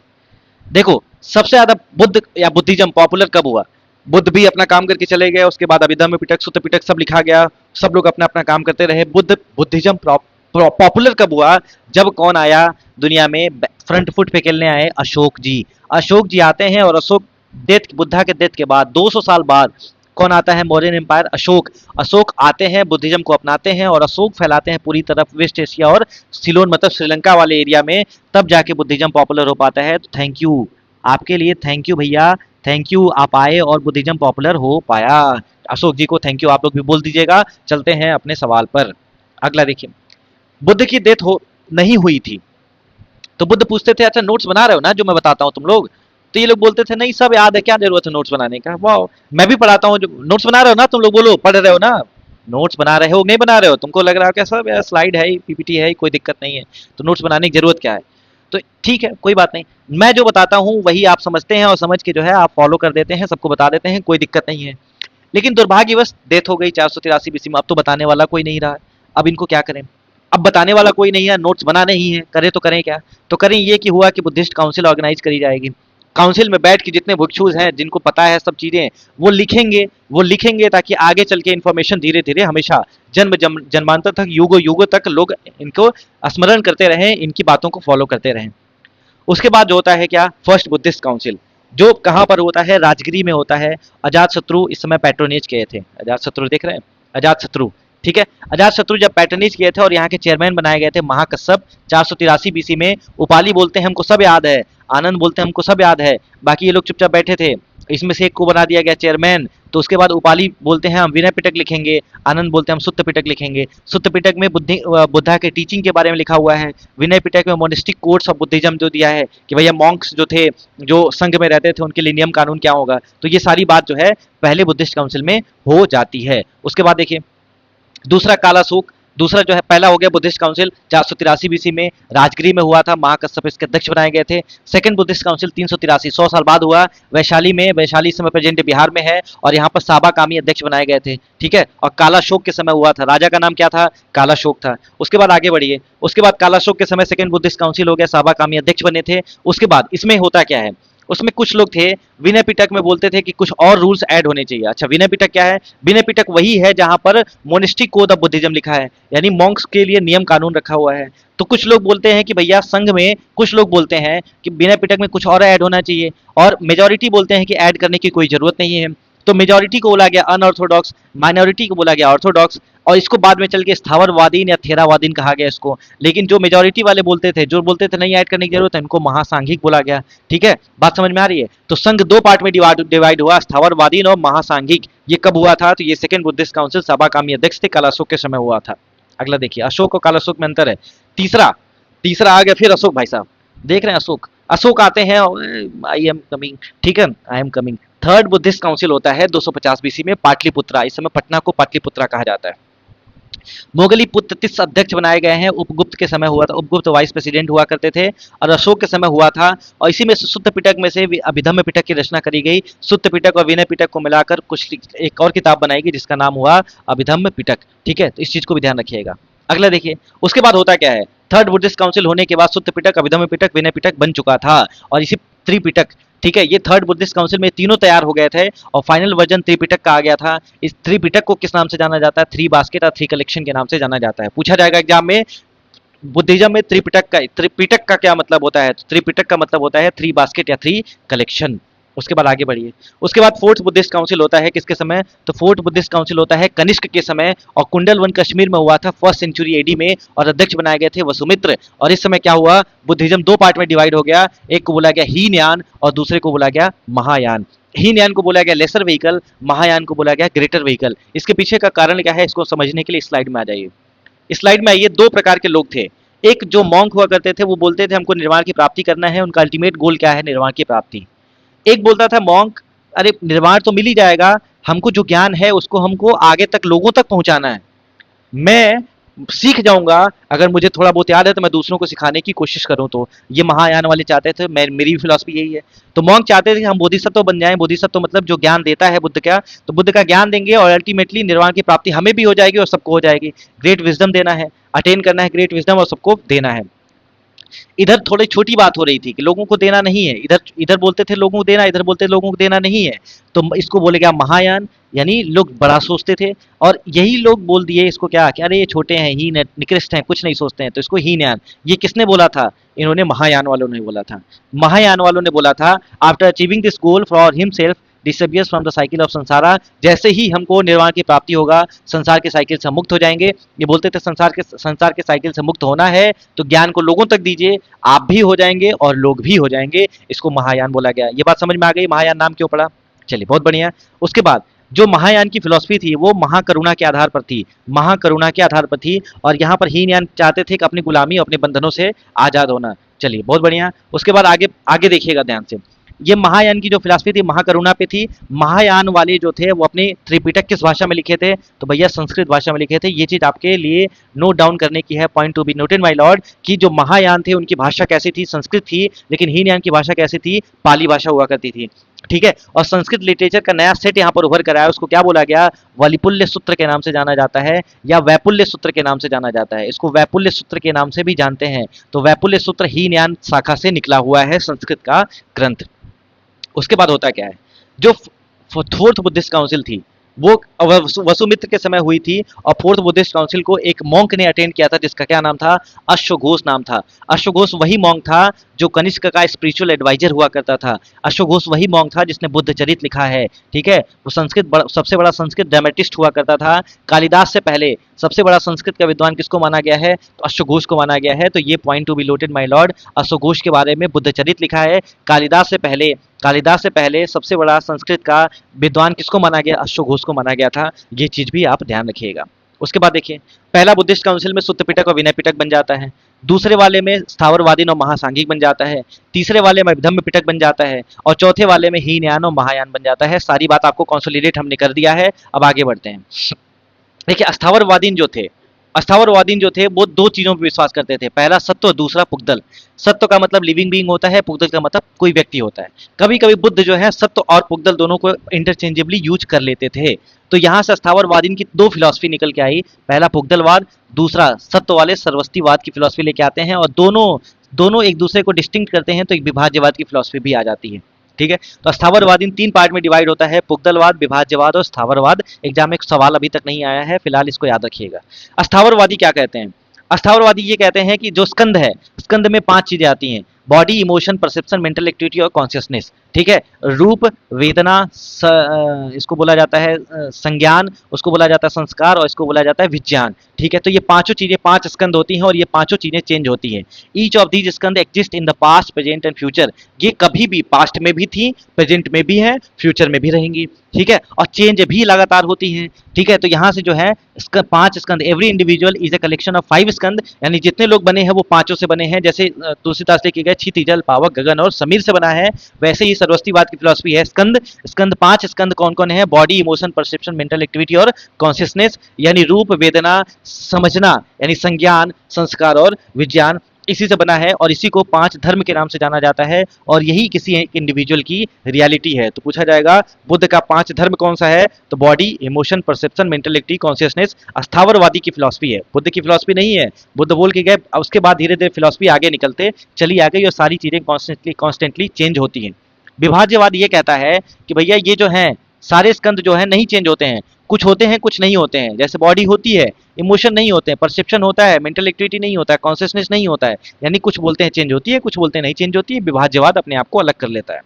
देखो सबसे ज्यादा बुद्ध या बुद्धिज्म पॉपुलर कब हुआ? बुद्ध भी अपना काम करके चले गए, उसके बाद अभिधम्म पिटक, सुत्त पिटक सब लिखा गया, सब लोग अपना अपना काम करते रहे। बुद्धिज्म पॉपुलर कब हुआ? जब कौन आया दुनिया में? फ्रंट फुट पे खेलने आए अशोक जी। अशोक जी आते हैं, और अशोक डेथ, बुद्धा के डेथ के बाद 200 साल बाद कौन आता है? मौर्यन एम्पायर, अशोक। अशोक आते हैं, बुद्धिज्म को अपनाते हैं, और अशोक फैलाते हैं पूरी तरफ वेस्ट एशिया और सिलोन मतलब श्रीलंका वाले एरिया में, तब जाके बुद्धिज्म पॉपुलर हो पाता है। तो थैंक यू आपके लिए, थैंक यू भैया, थैंक यू, आप आए और बुद्धिज्म पॉपुलर हो पाया। अशोक जी को थैंक यू आप लोग भी बोल दीजिएगा। चलते हैं अपने सवाल पर। अगला देखिए, बुद्ध की डेथ हो नहीं हुई थी तो बुद्ध पूछते थे अच्छा नोट्स बना रहे हो ना जो मैं बताता हूँ तुम लोग? तो ये लोग बोलते थे नहीं सब याद है, क्या जरूरत है नोट्स बनाने का, वाह मैं भी पढ़ाता हूँ। जो नोट्स बना रहे हो ना तुम लोग, बोलो पढ़ रहे हो ना? नोट्स बना रहे हो नहीं बना रहे हो? तुमको लग रहा है क्या सब यार स्लाइड है, पीपीटी है, कोई दिक्कत नहीं है, तो नोट्स बनाने की जरूरत क्या है? तो ठीक है कोई बात नहीं, मैं जो बताता हूँ वही आप समझते हैं, और समझ के जो है आप फॉलो कर देते हैं, सबको बता देते हैं, कोई दिक्कत नहीं है। लेकिन दुर्भाग्यवश डेथ हो गई 483 बीसी में, अब तो बताने वाला कोई नहीं रहा। अब इनको क्या करें? अब बताने वाला कोई नहीं है, नोट्स बनाने ही है, करें तो करें क्या? तो करें ये कि हुआ कि बुद्धिस्ट काउंसिल ऑर्गेनाइज करी जाएगी। काउंसिल में बैठ के जितने भिक्षुज हैं जिनको पता है सब चीजें, वो लिखेंगे ताकि आगे चल के इन्फॉर्मेशन धीरे धीरे हमेशा जन्मांतर तक, युगो युगो तक लोग इनको स्मरण करते रहें, इनकी बातों को फॉलो करते रहें। उसके बाद जो होता है क्या? फर्स्ट बुद्धिस्ट काउंसिल, जो कहाँ पर होता है? राजगिरी में होता है। अजात शत्रु इस समय पैट्रोनेज किए थे। अजात शत्रु देख रहे हैं, अजातशत्रु। ठीक है, अजातशत्रु जब पैटर्नेज किए थे और यहाँ के चेयरमैन बनाए गए थे महाकश्यप 483 बीसी में। उपाली बोलते हैं हमको सब याद है, आनंद बोलते हैं हमको सब याद है, बाकी ये लोग चुपचाप बैठे थे। इसमें से एक को बना दिया गया चेयरमैन। तो उसके बाद उपाली बोलते हैं हम विनय पिटक लिखेंगे, आनंद बोलते हैं हम सुत्त पिटक लिखेंगे। सुत्त पिटक में बुद्धा के टीचिंग के बारे में लिखा हुआ है। विनय पिटक में मोनिस्टिक कोड्स ऑफ बुद्धिज्म जो दिया है कि भैया मॉन्क्स जो थे, जो संघ में रहते थे, उनके लिए नियम कानून क्या होगा। तो ये सारी बात जो है पहले बुद्धिस्ट काउंसिल में हो जाती है। उसके बाद देखिए दूसरा काला सूख, दूसरा जो है पहला हो गया बुद्धिस्ट काउंसिल 483 बीसी में राजगिरी में हुआ था, महाकश्यप इसके अध्यक्ष बनाए गए थे। सेकंड बुद्धिस्ट काउंसिल 383 100 साल बाद हुआ वैशाली में, वैशाली इस समय प्रेजेंट बिहार में है, और यहाँ पर साबा कामी अध्यक्ष बनाए गए थे। ठीक है, और काला शोक के समय हुआ था, राजा का नाम क्या था, काला शोक था। उसके बाद आगे बढ़िए, उसके बाद काला शोक के समय सेकंड बुद्धिस्ट काउंसिल हो गया, साबा कामी अध्यक्ष बने थे। उसके बाद इसमें होता क्या है, उसमें कुछ लोग थे विनय पिटक में बोलते थे कि कुछ और रूल्स ऐड होने चाहिए। अच्छा, विनय पिटक क्या है, विनय पिटक वही है जहां पर मोनिस्टिक कोड ऑफ बुद्धिज्म लिखा है, यानी मॉन्क्स के लिए नियम कानून रखा हुआ है। तो कुछ लोग बोलते हैं कि भैया संघ में, कुछ लोग बोलते हैं कि विनय पिटक में कुछ और ऐड होना चाहिए, और मेजोरिटी बोलते हैं कि ऐड करने की कोई जरूरत नहीं है। तो मेजोरिटी को बोला गया अनऑर्थोडॉक्स, माइनॉरिटी को बोला गया ऑर्थोडॉक्स, और इसको बाद में चल के स्थावरवादीन या थेरावादीन कहा गया इसको। लेकिन जो मेजोरिटी वाले बोलते थे, जो बोलते थे नहीं ऐड करने की जरूरत है, इनको महासांघिक बोला गया। ठीक है, बात समझ में आ रही है। तो संघ दो पार्ट में डिवाइड हुआ, स्थावरवादीन और महासांघिक। ये कब हुआ था, तो ये सेकंड बुद्धिस्ट काउंसिल सभा कामी अध्यक्ष थे, कालाशोक के समय हुआ था। अगला देखिए, अशोक और कालाशोक में अंतर है। तीसरा तीसरा आ गया फिर अशोक भाई साहब, देख रहे हैं अशोक, अशोक आते हैं, आई एम कमिंग, ठीक है, I am coming. Third Buddhist council होता है 250 बीसी में पाटलिपुत्रा, इस समय पटना को पाटलिपुत्रा कहा जाता है। मोगली पुत्र तीस अध्यक्ष बनाए गए हैं, उपगुप्त के समय हुआ था, उपगुप्त वाइस प्रेसिडेंट हुआ करते थे, और अशोक के समय हुआ था। और इसी में सुत्त पिटक में से अभिधम्म पिटक की रचना करी गई। सुत्त पिटक और विनय पिटक को मिलाकर कुछ एक और किताब बनाई गई जिसका नाम हुआ अभिधम्म पिटक। ठीक है, तो इस चीज को भी ध्यान रखिएगा। अगला देखिए, उसके बाद होता क्या है, थर्ड बुद्धिस्ट काउंसिल होने के बाद सुत्त पिटक, अभिधम्म पिटक, विनय पिटक बन चुका था, और इसी त्रिपिटक, ठीक है, ये थर्ड बुद्धिस्ट काउंसिल में तीनों तैयार हो गए थे, और फाइनल वर्जन त्रिपिटक का आ गया था। इस त्रिपिटक को किस नाम से जाना जाता है, थ्री बास्केट और थ्री कलेक्शन के नाम से जाना जाता है। पूछा जाएगा एग्जाम में, बुद्धिज्म में त्रिपिटक का क्या मतलब होता है, तो त्रिपिटक का मतलब होता है थ्री बास्केट या थ्री कलेक्शन। उसके बाद आगे बढ़िए, उसके बाद फोर्थ बुद्धिस्ट काउंसिल होता है किसके समय, तो फोर्थ बुद्धिस्ट काउंसिल होता है कनिष्क के समय, और कुंडल वन कश्मीर में हुआ था फर्स्ट सेंचुरी एडी में, और अध्यक्ष बनाए गए थे वसुमित्र। और इस समय क्या हुआ, बुद्धिज्म दो पार्ट में डिवाइड हो गया, एक को बोला गया हीनयान और दूसरे को बोला गया महायान। हीनयान को बोला गया लेसर व्हीकल, महायान को बोला गया ग्रेटर व्हीकल। इसके पीछे का कारण क्या है, इसको समझने के लिए स्लाइड में आ जाइए। स्लाइड में आइए, दो प्रकार के लोग थे। एक जो मॉन्क हुआ करते थे, वो बोलते थे हमको निर्वाण की प्राप्ति करना है, उनका अल्टीमेट गोल क्या है, निर्वाण की प्राप्ति। एक बोलता था मॉन्क, अरे निर्वाण तो मिल ही जाएगा, हमको जो ज्ञान है उसको हमको आगे तक लोगों तक पहुंचाना है। मैं सीख जाऊंगा, अगर मुझे थोड़ा बहुत याद है तो मैं दूसरों को सिखाने की कोशिश करूं। तो ये महायान वाले चाहते थे, मेरी भी फिलॉसफी यही है। तो मॉन्क चाहते थे कि हम बोधिसत्व बन जाएं। बोधिसत्व मतलब जो ज्ञान देता है बुद्ध का, तो बुद्ध का ज्ञान देंगे और अल्टीमेटली निर्वाण की प्राप्ति हमें भी हो जाएगी और सबको हो जाएगी। ग्रेट विजडम देना है, अटेन करना है ग्रेट विजडम, और सबको देना है। इधर थोड़ी छोटी बात हो रही थी कि लोगों को देना नहीं है, इधर इधर बोलते थे लोगों को देना, इधर बोलते लोगों को देना नहीं है। तो इसको बोले गया महायान, यानी लोग बड़ा सोचते थे, और यही लोग बोल दिए इसको क्या कि अरे ये छोटे हैं, ही निकृष्ट हैं, कुछ नहीं सोचते हैं, तो इसको हीनयान। ये किसने बोला था, इन्होंने महायान वालों ने बोला था। महायान वालों ने बोला था after achieving this goal for himself disappears from the cycle of संसारा, जैसे ही हमको निर्वाण की प्राप्ति होगा, संसार के साइकिल से मुक्त हो जाएंगे। ये बोलते थे संसार के साइकिल से मुक्त होना है तो ज्ञान को लोगों तक दीजिए, आप भी हो जाएंगे और लोग भी हो जाएंगे। इसको महायान बोला गया। ये बात समझ में आ गई, महायान नाम क्यों पड़ा। चलिए, बहुत बढ़िया। उसके बाद जो महायान की फिलॉसफी थी वो महाकरुणा के आधार पर थी, महाकरुणा के आधार पर थी, और यहाँ पर हीनयान चाहते थे कि अपनी गुलामी, अपने बंधनों से आजाद होना। चलिए, बहुत बढ़िया। उसके बाद आगे आगे देखिएगा ध्यान से, ये महायान की जो फिलॉसफी थी महाकरुणा पे थी। महायान वाले जो थे वो अपने त्रिपिटक किस भाषा में लिखे थे, तो भैया संस्कृत भाषा में लिखे थे। ये चीज आपके लिए नोट डाउन करने की है, point to be noted my Lord, कि जो महायान थे उनकी भाषा कैसी थी, संस्कृत थी, लेकिन हीनयान की भाषा कैसी थी, पाली भाषा हुआ करती थी। ठीक है, और संस्कृत लिटरेचर का नया सेट यहाँ पर उभर कर आया, उसको क्या बोला गया, वलिपुल्य सूत्र के नाम से जाना जाता है, या वैपुल्य सूत्र के नाम से जाना जाता है। इसको वैपुल्य सूत्र के नाम से भी जानते हैं। तो वैपुल्य सूत्र हीनयान शाखा से निकला हुआ है, संस्कृत का ग्रंथ। उसके बाद होता क्या है, जो फोर्थ बुद्धिस्ट काउंसिल थी, वो वसुमित्र के समय हुई थी। और फोर्थ बुद्धिस्ट काउंसिल को एक मॉन्क ने अटेंड किया था जिसका क्या नाम था, अश्वघोष नाम था। अश्वघोष वही मॉन्क था जो कनिष्क का स्पिरिचुअल एडवाइजर हुआ करता था। अश्वघोष वही मॉन्क था जिसने बुद्ध चरित लिखा है, ठीक है। वो सबसे बड़ा संस्कृत ड्रामेटिस्ट हुआ करता था। कालिदास से पहले सबसे बड़ा संस्कृत का विद्वान किसको माना गया है, तो अश्वघोष को माना गया है। तो ये point to be noted my lord, अश्वघोष के बारे में बुद्ध चरित लिखा है। कालिदास से पहले सबसे बड़ा संस्कृत का विद्वान किसको माना गया, अश्वघोष को माना गया था। ये चीज भी आप ध्यान रखिएगा। उसके बाद देखिए, पहला बुद्धिस्ट काउंसिल में सुत्त पिटक और विनय पिटक बन जाता है। दूसरे वाले में स्थावरवादीन और महासांघिक बन जाता है। तीसरे वाले में धम्म पिटक बन जाता है। और चौथे वाले में हीनयान और महायान बन जाता है। सारी बात आपको कंसोलिडेट हमने कर दिया है। अब आगे बढ़ते हैं। देखिए, अस्थावरवादीन जो थे वो दो चीजों पर विश्वास करते थे, पहला सत्व और दूसरा पुगदल। सत्व का मतलब लिविंग बीइंग होता है, पुगदल का मतलब कोई व्यक्ति होता है। कभी कभी बुद्ध जो है सत्व और पुगदल दोनों को इंटरचेंजेबली यूज कर लेते थे। तो यहाँ से अस्थावरवादीन की दो फिलॉसफी निकल के आई, पहला पुगदलवाद, दूसरा सत्व वाले सर्वस्तिवाद की फिलॉसफी लेके आते हैं। और दोनों दोनों एक दूसरे को डिस्टिंक्ट करते हैं, तो एक विभाज्यवाद की फिलॉसफी भी आ जाती है, ठीक है। तो अस्थावरवाद इन तीन पार्ट में डिवाइड होता है, पुगदलवाद, विभाज्यवाद और स्थावरवाद। एग्जाम में एक सवाल अभी तक नहीं आया है, फिलहाल इसको याद रखिएगा। अस्थावरवादी क्या कहते हैं, अस्थावरवादी ये कहते हैं कि जो स्कंद है, स्कंद में पांच चीजें आती हैं, body, emotion, perception, mental activity और कॉन्शियसनेस, ठीक है। रूप, वेदना, इसको बोला जाता है संज्ञान, उसको बोला जाता है संस्कार, और इसको बोला जाता है विज्ञान, ठीक है। तो ये पांचों चीजें, पांच स्कंद होती हैं और ये पांचों चीजें चेंज होती हैं। Each of these Skanda exist in the past, present and future. ये कभी भी पास्ट में भी थी, प्रेजेंट में भी है, फ्यूचर में भी रहेंगी, ठीक है। और चेंज भी लगातार होती है, ठीक है। तो यहाँ से जो है पांच स्कंद, every individual is a collection of 5 स्कंद, यानी जितने लोग बने हैं वो पांचों से बने हैं। जैसे तुलसीदास लिखे गए क्षिति, जल, पावक, गगन और समीर से बना है, वैसे ही सरस्वतीवाद की फिलॉसफी है स्कंद। स्कंद, पांच स्कंद कौन कौन है, body, emotion, perception, mental activity और कॉन्शियसनेस, यानी रूप, वेदना, समझना यानी संज्ञान, संस्कार और विज्ञान, इसी से बना है। और इसी को पांच धर्म के नाम से जाना जाता है, और यही किसी एक इंडिविजुअल की रियलिटी है। तो पूछा जाएगा बुद्ध का पांच धर्म कौन सा है, तो body, emotion, perception, mental activity, consciousness अस्थावरवादी की फिलॉसफी है, बुद्ध की फिलॉसफी नहीं है। बुद्ध बोल के गए, उसके बाद धीरे धीरे फिलॉसफी आगे निकलते चली आ गई और सारी चीजें कॉन्स्टेंटली चेंज होती हैं। विभाज्यवाद ये कहता है कि भैया ये जो है सारे स्कंद जो है नहीं चेंज होते हैं, कुछ होते हैं कुछ नहीं होते हैं। जैसे बॉडी होती है, इमोशन नहीं होते हैं, परसेप्शन होता है, मेंटल एक्टिविटी नहीं होता है, कॉन्शियसनेस नहीं होता है, यानी कुछ बोलते हैं चेंज होती है, कुछ बोलते हैं नहीं चेंज होती है। विभाज्यवाद अपने आप को अलग कर लेता है।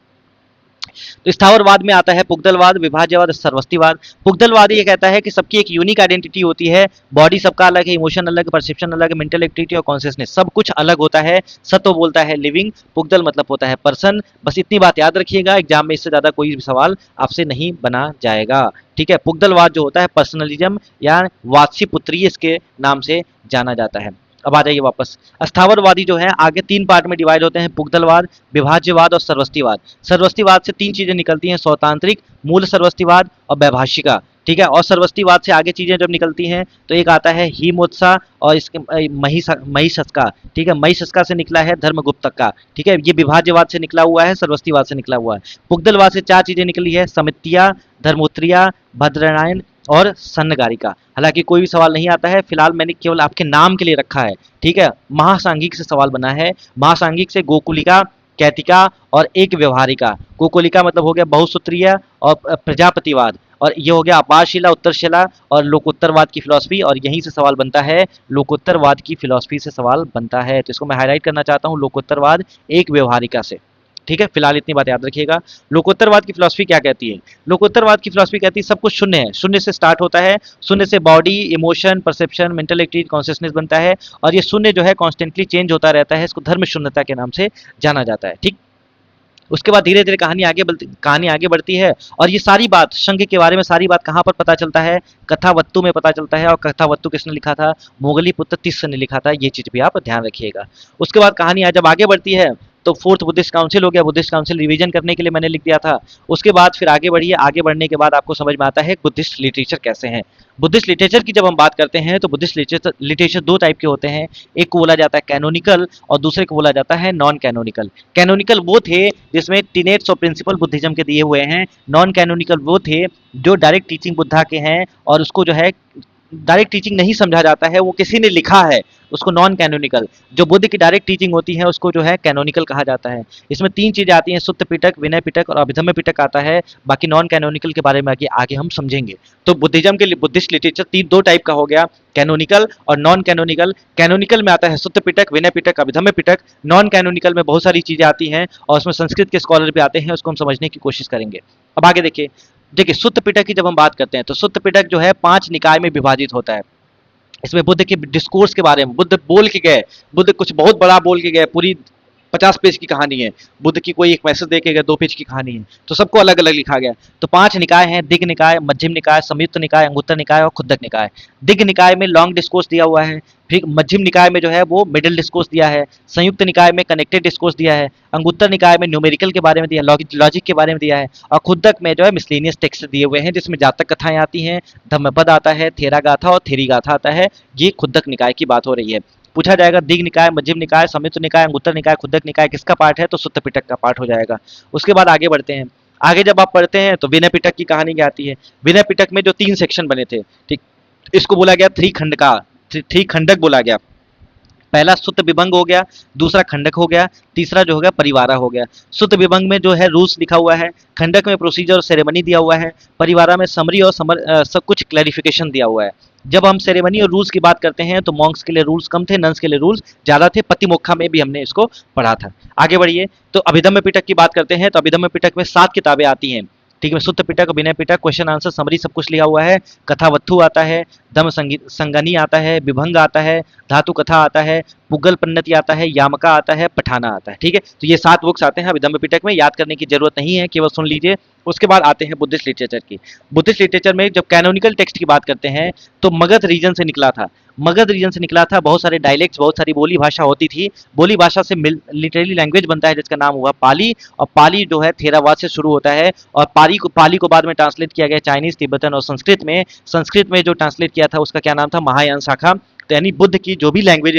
तो स्थावरवाद में आता है पुगदलवाद, विभाज्यवाद, सर्वस्तिवाद। पुगदलवाद ये कहता है कि सबकी एक यूनिक आइडेंटिटी होती है, बॉडी सबका अलग है, इमोशन अलग है, परसेप्शन अलग है, मेंटल एक्टिविटी और कॉन्शियसनेस सब कुछ अलग होता है। सत्व बोलता है लिविंग, पुगदल मतलब होता है पर्सन। बस इतनी बात याद रखिएगा, एग्जाम में इससे ज्यादा कोई भी सवाल आपसे नहीं बना जाएगा, ठीक है। पुगदलवाद जो होता है पर्सनलिज्म या वात्सी पुत्री इसके नाम से जाना जाता है। अब आ जाइए वापस, अस्थावरवादी जो है आगे तीन पार्ट में डिवाइड होते हैं, पुगदलवाद, विभाज्यवाद और सर्वस्तिवाद। सर्वस्तिवाद से तीन चीजें निकलती हैं, स्वतांत्रिक, मूल सर्वस्तिवाद और वैभाषिका, ठीक है। और सर्वस्तिवाद से आगे चीजें जब निकलती हैं तो एक आता है हिमोत्साह और इसके महिषस्का, ठीक है। महिषस्का से निकला है धर्मगुप्तक का, ठीक है। ये विभाज्यवाद से निकला हुआ है, सर्वस्तिवाद से निकला हुआ है। पुगदलवाद से चार चीजें निकली है, समित्या, धर्मोत्तरिया, भद्रनारायण और सन्नगारिका। हालांकि कोई भी सवाल नहीं आता है, फिलहाल मैंने केवल आपके नाम के लिए रखा है, ठीक है। महासांघिक से सवाल बना है, महासांघिक से गोकुलिका, कैतिका और एक व्यवहारिका। गोकुलिका मतलब हो गया बहुसूत्रीय और प्रजापतिवाद, और ये हो गया अपारशिला, उत्तरशिला और लोकोत्तरवाद की फिलॉसफी। और यहीं से सवाल बनता है, लोकोत्तरवाद की फिलॉसफी से सवाल बनता है। तो इसको मैं हाईलाइट करना चाहता हूँ, लोकोत्तरवाद एक व्यवहारिका से, ठीक है। फिलहाल इतनी बात याद रखिएगा। लोकोत्तरवाद की फिलॉसफी क्या कहती है, लोकोत्तरवाद की फिलॉसफी कहती है सब कुछ शून्य है, शून्य से स्टार्ट होता है, शून्य से body, emotion, perception, mental activity, consciousness बनता है, और ये शून्य जो है कॉन्स्टेंटली चेंज होता रहता है, इसको धर्म शून्यता के नाम से जाना जाता है, ठीक। उसके बाद धीरे धीरे कहानी आगे बढ़ती है। और ये सारी बात संघ के बारे में सारी बात कहाँ पर पता चलता है, कथावत्तु में पता चलता है। और कथावत्तु किसने लिखा था, मोगली पुत्र तिस्स ने लिखा था, ये चीज भी आप ध्यान रखिएगा। उसके बाद कहानी जब आगे बढ़ती है तो फोर्थ बुद्धिस्ट काउंसिल हो गया, बुद्धिस्ट काउंसिल रिवीजन करने के लिए मैंने लिख दिया था। उसके बाद फिर आगे बढ़िए, आगे बढ़ने के बाद आपको समझ में आता है बुद्धिस्ट लिटरेचर कैसे हैं। बुद्धिस्ट लिटरेचर की जब हम बात करते हैं तो बुद्धिस्ट लिटरेचर दो टाइप के होते हैं, एक को बोला जाता है कैनोनिकल और दूसरे को बोला जाता है नॉन कैनोनिकल। कैनोनिकल वो थे जिसमें टीनेट्स और प्रिंसिपल बुद्धिज्म के दिए हुए हैं, नॉन कैनोनिकल वो थे जो डायरेक्ट टीचिंग बुद्धा के हैं और उसको जो है डायरेक्ट टीचिंग नहीं समझा जाता है, वो किसी ने लिखा है, उसको नॉन कैनोनिकल। जो बुद्ध की डायरेक्ट टीचिंग होती है उसको जो है कैनोनिकल कहा जाता है। इसमें तीन चीजें आती हैं, सुत्त पिटक, विनय पिटक और अभिधम्म पिटक आता है। बाकी नॉन कैनोनिकल के बारे में आगे आगे हम समझेंगे। तो बुद्धिज्म के लिए बुद्धिस्ट लिटरेचर तीन दो टाइप का हो गया, कैनोनिकल और नॉन कैनोनिकल। कैनोनिकल में आता है सुत्त पिटक, विनय पिटक, अभिधम्म पिटक। नॉन कैनोनिकल में बहुत सारी चीजें आती हैं और उसमें संस्कृत के स्कॉलर भी आते हैं, उसको हम समझने की कोशिश करेंगे। अब आगे देखिए, देखिए सुत्त पिटक की जब हम बात करते हैं तो सुत्त पिटक जो है 5 निकाय में विभाजित होता है। इसमें बुद्ध के डिस्कोर्स के बारे में, बुद्ध बोल के गए, बुद्ध कुछ बहुत बड़ा बोल के गए, पूरी 50 पेज की कहानी है। बुद्ध की कोई एक मैसेज दे के गए, 2 पेज की कहानी है, तो सबको अलग अलग लिखा गया। तो 5 निकाय हैं, दिग्ग निकाय, मध्यम निकाय, संयुक्त निकाय, अंगुत्तर निकाय और खुद्दक निकाय। दिग्ग निकाय में लॉन्ग डिस्कोर्स दिया हुआ है, फिर मध्यम निकाय में जो है वो मिडिल डिस्कोर्स दिया है, संयुक्त निकाय में कनेक्टेड डिस्कोर्स दिया है, अंगुत्तर निकाय में न्यूमेरिकल के बारे में दिया, लॉजिक के बारे में दिया है, और खुद्दक में जो है मिसलेनियस टेक्स्ट दिए हुए हैं, जिसमें जातक कथाएं आती हैं, धम्मपद आता है, थेरा गाथा और थेरी गाथा आता है। ये खुद्दक निकाय की बात हो रही है। पूछा जाएगा दिग्ग निकाय, मध्यम निकाय, संयुक्त निकाय, अंगुत्तर निकाय, खुद्दक निकाय किसका पार्ट है, तो सुत्त पिटक का पार्ट हो जाएगा। उसके बाद आगे बढ़ते हैं। आगे जब आप पढ़ते हैं तो विनय पिटक की कहानी क्या आती है। विनय पिटक में जो 3 सेक्शन बने थे, ठीक, इसको बोला गया थ्री खंड का, थ्री खंडक बोला गया। पहला सुत्त विभंग हो गया, दूसरा खंडक हो गया, तीसरा जो हो गया परिवारा हो गया। सुत्त विभंग में जो है रूल्स लिखा हुआ है, खंडक में प्रोसीजर और सेरेमनी दिया हुआ है, परिवारा में समरी और सब कुछ क्लैरिफिकेशन दिया हुआ है। जब हम सेरेमनी और रूल्स की बात करते हैं तो मॉन्क्स के लिए रूल्स कम थे, नन्स के लिए रूल्स ज्यादा थे। पतिमोक्खा में भी हमने इसको पढ़ा था। आगे बढ़िए, तो अभिधम्म पिटक की बात करते हैं तो अभिधम्म पिटक में 7 किताबें आती हैं। ठीक है, सुत्त पिटक, Vinaya Pitaka, question answer summary सब कुछ लिखा हुआ है। कथावत्थु आता है, दम संगीत संगनी आता है, विभंग आता है, धातु कथा आता है, पुगल पन्नति आता है, यामका आता है, पठाना आता है। ठीक है, तो ये 7 बुक्स आते हैं अभिधम्म पिटक में, याद करने की जरूरत नहीं है, केवल सुन लीजिए। उसके बाद आते हैं बुद्धिस्ट लिटरेचर की। बुद्धिस्ट लिटरेचर में जब कैनोनिकल टेक्स्ट की बात करते हैं तो मगध रीजन से निकला था। मगध रीजन से निकला था, बहुत सारे डायलेक्ट्स, बहुत सारी बोली भाषा होती थी। बोली भाषा से लिटरेली लैंग्वेज बनता है जिसका नाम हुआ पाली, और पाली जो है थेरावाद से शुरू होता है, और पाली को बाद में ट्रांसलेट किया गया चाइनीज, तिब्बतन और संस्कृत में। संस्कृत में जो ट्रांसलेट किया था उसका क्या नाम था, महायान शाखा। तो यानी बुद्ध की जो भी लैंग्वेज,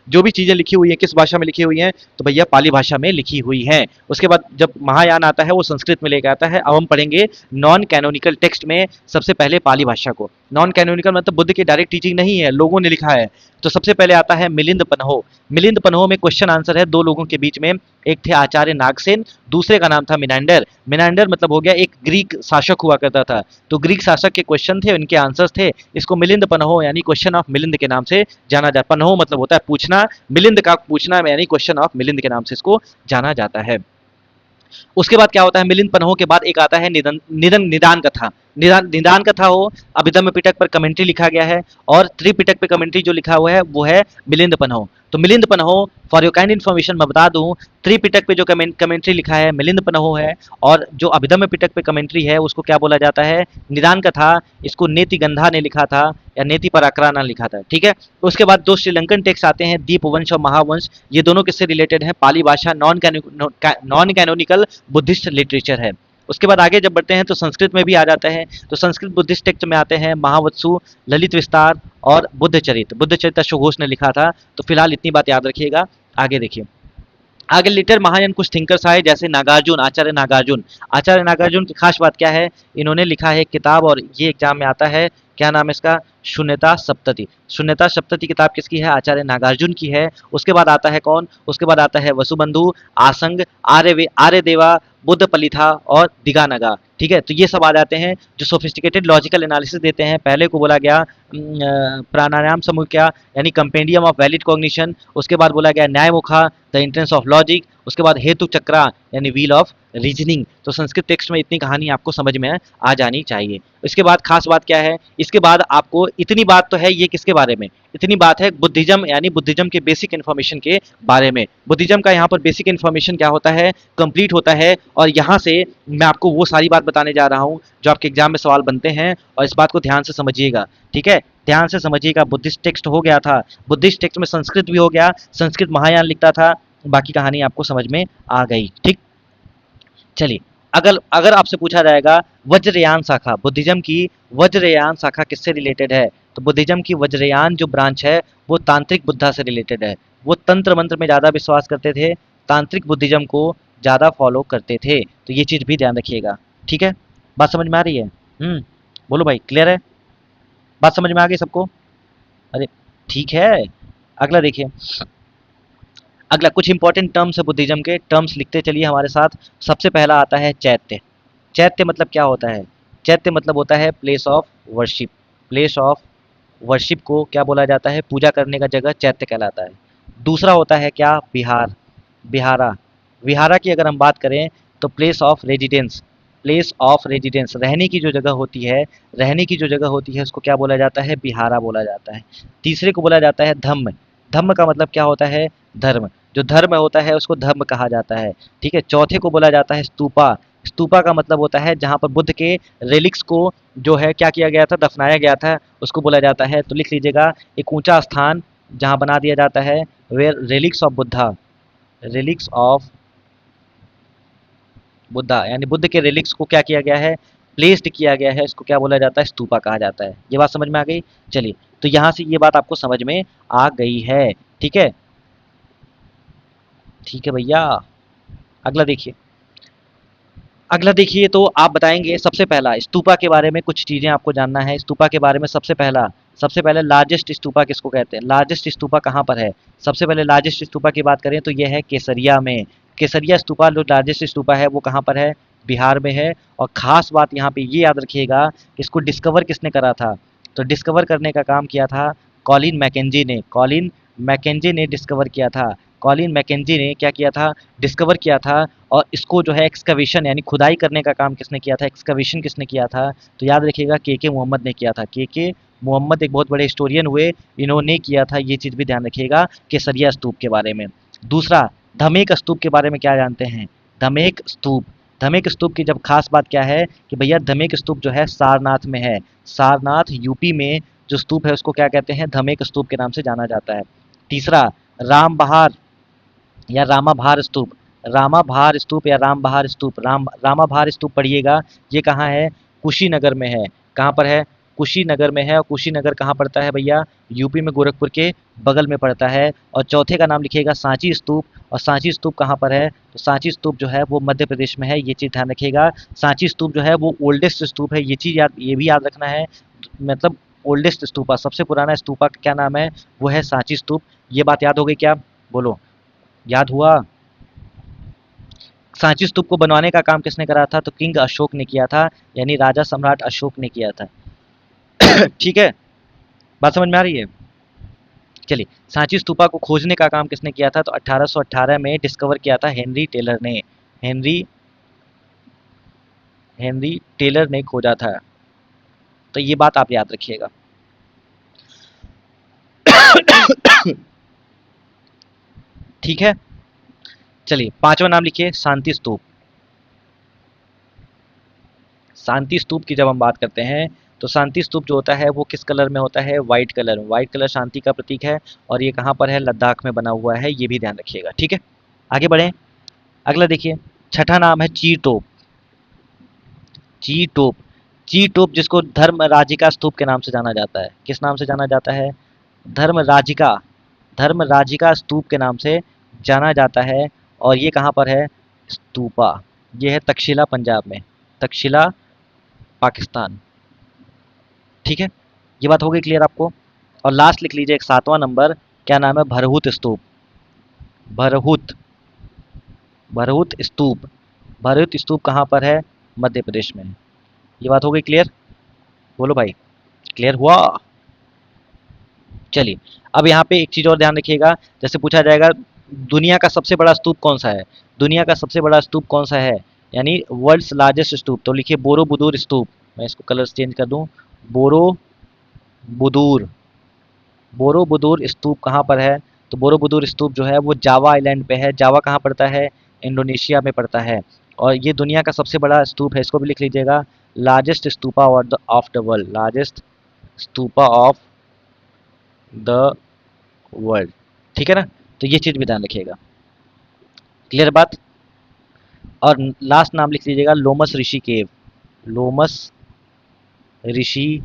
जो भी चीजें लिखी हुई हैं किस भाषा में लिखी हुई हैं, तो भैया पाली भाषा में लिखी हुई हैं। उसके बाद जब महायान आता है वो संस्कृत में लेकर आता है। अब हम पढ़ेंगे नॉन कैनोनिकल टेक्स्ट में सबसे पहले पाली भाषा को। नॉन कैनोनिकल मतलब बुद्ध की डायरेक्ट टीचिंग नहीं है, लोगों ने लिखा है। तो सबसे पहले आता है मिलिंद पन्हो। मिलिंद पन्हो में क्वेश्चन आंसर है 2 लोगों के बीच में। एक थे आचार्य नागसेन, दूसरे का नाम था मिनांडर। मिनांडर मतलब हो गया एक ग्रीक शासक हुआ करता था, तो ग्रीक शासक के क्वेश्चन थे, उनके आंसर्स थे। इसको मिलिंद पन्हो यानी क्वेश्चन ऑफ मिलिंद के नाम से जाना जाता है। पन्हो मतलब होता है पूछना, मिलिंद का पूछना यानी क्वेश्चन ऑफ मिलिंद के नाम से इसको जाना जाता है। उसके बाद क्या होता है, मिलिंद पन्हो के बाद एक आता है निदान कथा। निदान कथा हो, अभिधम्म पिटक पर कमेंट्री लिखा गया है, और त्रिपिटक पे कमेंट्री जो लिखा हुआ है वो है मिलिंद पन्हो। तो Milinda Panho, for your kind information मैं बता दूं, त्रिपिटक पे जो कमेंट्री लिखा है मिलिंद पन्हो है, और जो अभिधम्म पिटक पे कमेंट्री है उसको क्या बोला जाता है, निदान कथा। इसको नेति गंधा ने लिखा था या नेति पराक्राना लिखा था। ठीक है, उसके बाद 2 श्रीलंकन टेक्स्ट आते हैं, दीपवंश और महावंश। ये दोनों किससे रिलेटेड है, पाली भाषा, नॉन कैनोनिकल बुद्धिस्ट लिटरेचर है। उसके बाद आगे जब बढ़ते हैं तो संस्कृत में भी आ जाता है। तो संस्कृत बुद्धिस्ट टेक्स्ट में आते हैं महावत्सु, ललित विस्तार और बुद्ध चरित अश्वघोष ने लिखा था। तो फिलहाल इतनी बात याद रखिएगा। आगे देखिए, आगे लिटर महायान कुछ थिंकर्स आए, जैसे नागार्जुन, आचार्य नागार्जुन। आचार्य नागार्जुन की खास बात क्या है, इन्होंने लिखा है एक किताब, और ये एग्जाम में आता है, क्या नाम है इसका, शून्यता सप्तति। शून्यता सप्तति किताब किसकी है, आचार्य नागार्जुन की है। उसके बाद आता है कौन, उसके बाद आता है वसुबंधु, आसंग, आर्य देवा, बुद्ध पलिथा और दिगानगा। ठीक है, तो ये सब आ जाते हैं जो सोफिस्टिकेटेड लॉजिकल एनालिसिस देते हैं। पहले को बोला गया प्राणायाम समूह क्या, यानी कंपेंडियम ऑफ वैलिड कॉग्निशन। उसके बाद बोला गया न्यायमुखा, द एंट्रेंस ऑफ लॉजिक। उसके बाद हेतु चक्रा यानी व्हील ऑफ रीजनिंग। तो संस्कृत टेक्स्ट में इतनी कहानी आपको समझ में आ जानी चाहिए। इसके बाद खास बात क्या है, इसके बाद आपको इतनी बात तो है, ये किसके बारे में, इतनी बात है बुद्धिज्म, यानी बुद्धिज्म के बेसिक इन्फॉर्मेशन के बारे में। बुद्धिज्म का यहाँ पर बेसिक इन्फॉर्मेशन क्या होता है, कंप्लीट होता है। और यहाँ से मैं आपको वो सारी बात बताने जा रहा हूँ जो आपके एग्जाम में सवाल बनते हैं, और इस बात को ध्यान से समझिएगा। ठीक है, ध्यान से समझिएगा। बुद्धिस्ट टेक्स्ट हो गया था, बुद्धिस्ट टेक्स्ट में संस्कृत भी हो गया, संस्कृत महायान लिखता था, बाकी कहानी आपको समझ में आ गई। ठीक, चलिए, अगर अगर आपसे पूछा जाएगा वज्रयान शाखा, बुद्धिज्म की वज्रयान शाखा किससे रिलेटेड है, तो बुद्धिज्म की वज्रयान जो ब्रांच है वो तांत्रिक बुद्धा से रिलेटेड है। वो तंत्र मंत्र में ज़्यादा विश्वास करते थे, तांत्रिक बुद्धिज्म को ज़्यादा फॉलो करते थे। तो ये चीज़ भी ध्यान रखिएगा। ठीक है, बात समझ में आ रही है? बोलो भाई, क्लियर है? बात समझ में आ गई सबको? अरे ठीक है। अगला देखिए, अगला कुछ इंपॉर्टेंट टर्म्स है बुद्धिज्म के, टर्म्स लिखते चलिए हमारे साथ। सबसे पहला आता है चैत्य। चैत्य मतलब क्या होता है? चैत्य मतलब होता है place of worship. Place of worship को क्या बोला जाता है? पूजा करने का जगह चैत्य कहलाता है। दूसरा होता है क्या? विहार। विहारा। विहारा की अगर हम बात करें तो place of residence. Place of residence, रहने की जो जगह होती है, रहने की जो जगह होती है उसको क्या बोला जाता है? विहारा बोला जाता है। तीसरे को बोला जाता है धम्म। धम्म का मतलब क्या होता है? धर्म। जो धर्म होता है उसको धर्म कहा जाता है। ठीक है। चौथे को बोला जाता है स्तूपा। स्तूपा का मतलब होता है जहाँ पर बुद्ध के रेलिक्स को जो है क्या किया गया था? दफनाया गया था, उसको बोला जाता है। तो लिख लीजिएगा, एक ऊंचा स्थान जहाँ बना दिया जाता है, where relics of Buddha. Relics of Buddha, यानी बुद्ध के रिलिक्स को क्या किया गया है? प्लेस्ड किया गया है, इसको क्या बोला जाता है? स्तूपा कहा जाता है। ये बात समझ में आ गई? चलिए, तो यहाँ से ये बात आपको समझ में आ गई है। ठीक है, ठीक है भैया। अगला देखिए, अगला देखिए, तो आप बताएंगे सबसे पहला स्तूपा के बारे में कुछ चीज़ें आपको जानना है। स्तूपा के बारे में सबसे पहले लार्जेस्ट स्तूपा किसको कहते हैं? लार्जेस्ट स्तूपा कहाँ पर है? सबसे पहले लार्जेस्ट स्तूपा की बात करें तो यह है केसरिया में। केसरिया स्तूपा जो लार्जेस्ट स्तूपा है वो कहाँ पर है? बिहार में है। और ख़ास बात यहाँ पे ये याद रखिएगा कि इसको डिस्कवर किसने करा था? तो डिस्कवर करने का काम किया था कॉलिन मैकेंजी ने। कॉलिन मैकेंजी ने डिस्कवर किया था। कॉलिन मैकेंजी ने क्या किया था? डिस्कवर किया था। और इसको जो है एक्सकवेशन यानी खुदाई करने का काम किसने किया था? एक्सकवेशन किसने किया था? तो याद रखिएगा के मोहम्मद ने किया था। के मोहम्मद एक बहुत बड़े हिस्टोरियन हुए, इन्होंने किया था। ये चीज़ भी ध्यान रखिएगा केसरिया स्तूप के बारे में। दूसरा, धमेक स्तूप के बारे में क्या जानते हैं? धमेक स्तूप। धमेक स्तूप की जब खास बात क्या है कि भैया धमेक स्तूप जो है सारनाथ में है। सारनाथ यूपी में जो स्तूप है उसको क्या कहते हैं? धमेक स्तूप के नाम से जाना जाता है। तीसरा, राम बहार या रामाभार स्तूप। रामाभार स्तूप या रामबहार स्तूप, रामाभार स्तूप पढ़िएगा। ये कहाँ है? कुशीनगर में है। कहाँ पर है? कुशीनगर में है। और कुशीनगर कहाँ पड़ता है भैया? यूपी में गोरखपुर के बगल में पड़ता है। और चौथे का नाम लिखिएगा सांची स्तूप। और सांची स्तूप कहाँ पर है? तो सांची स्तूप जो है वो मध्य प्रदेश में है। ये चीज़ ध्यान रखिएगा। सांची स्तूप जो है वो ओल्डेस्ट स्तूप है। ये चीज़ याद, ये भी याद रखना है। मतलब ओल्डेस्ट स्तूपा, सबसे पुराना स्तूपा का क्या नाम है? वो है सांची स्तूप। ये बात याद हो गई क्या? बोलो, याद हुआ? सांची स्तूप को बनवाने का काम किसने करा था? तो किंग अशोक ने किया था, यानी राजा सम्राट अशोक ने किया था। ठीक है, बात समझ में आ रही है? चलिए, सांची स्तूपा को खोजने का काम किसने किया था? तो 1818 में डिस्कवर किया था हेनरी टेलर ने। हेनरी हेनरी टेलर ने खोजा था। तो ये बात आप याद रखिएगा। ठीक है, चलिए पांचवा नाम लिखिए, शांति स्तूप। शांति स्तूप की जब हम बात करते हैं तो शांति स्तूप जो होता है वो किस कलर में होता है? वाइट कलर में। वाइट कलर शांति का प्रतीक है। और ये कहाँ पर है? लद्दाख में बना हुआ है। ये भी ध्यान रखिएगा। ठीक है, आगे बढ़ें। अगला देखिए, छठा नाम है ची टोप। ची टोप। ची टोप जिसको धर्म राजिका स्तूप के नाम से जाना जाता है। किस नाम से जाना जाता है? धर्म राजिका। धर्म राजिका स्तूप के नाम से जाना जाता है। और ये कहाँ पर है? स्तूपा। ये है तक्षशिला पंजाब में। तक्षशिला पाकिस्तान। ठीक है, ये बात हो गई क्लियर आपको? और लास्ट लिख लीजिए एक सातवां नंबर, क्या नाम है? भरहुत स्तूप। भरहुत। भरहुत स्तूप। भरहुत स्तूप कहाँ पर है? मध्य प्रदेश में। ये बात हो गई क्लियर? बोलो भाई, क्लियर हुआ? चलिए, अब यहाँ पे एक चीज़ और ध्यान रखिएगा। जैसे पूछा जाएगा दुनिया का सबसे बड़ा स्तूप कौन सा है? दुनिया का सबसे बड़ा स्तूप कौन सा है? यानी वर्ल्ड्स लार्जेस्ट स्तूप, तो लिखिए बोरोबुदुर स्तूप। मैं इसको कलर चेंज कर दूं, बोरोबुदुर। बोरोबुदुर स्तूप कहाँ पर है? तो बोरोबुदुर स्तूप जो है वो जावा आइलैंड पे है। जावा कहाँ पड़ता है? इंडोनेशिया में पड़ता है। और ये दुनिया का सबसे बड़ा स्तूप है, इसको भी लिख लीजिएगा। Largest stupa of the world. Largest stupa of the world. ठीक है ना? तो ये चीज़ भी ध्यान रखिएगा। क्लियर बात? और लास्ट नाम लिख लीजिएगा, लोमस ऋषि केव। लोमस ऋषि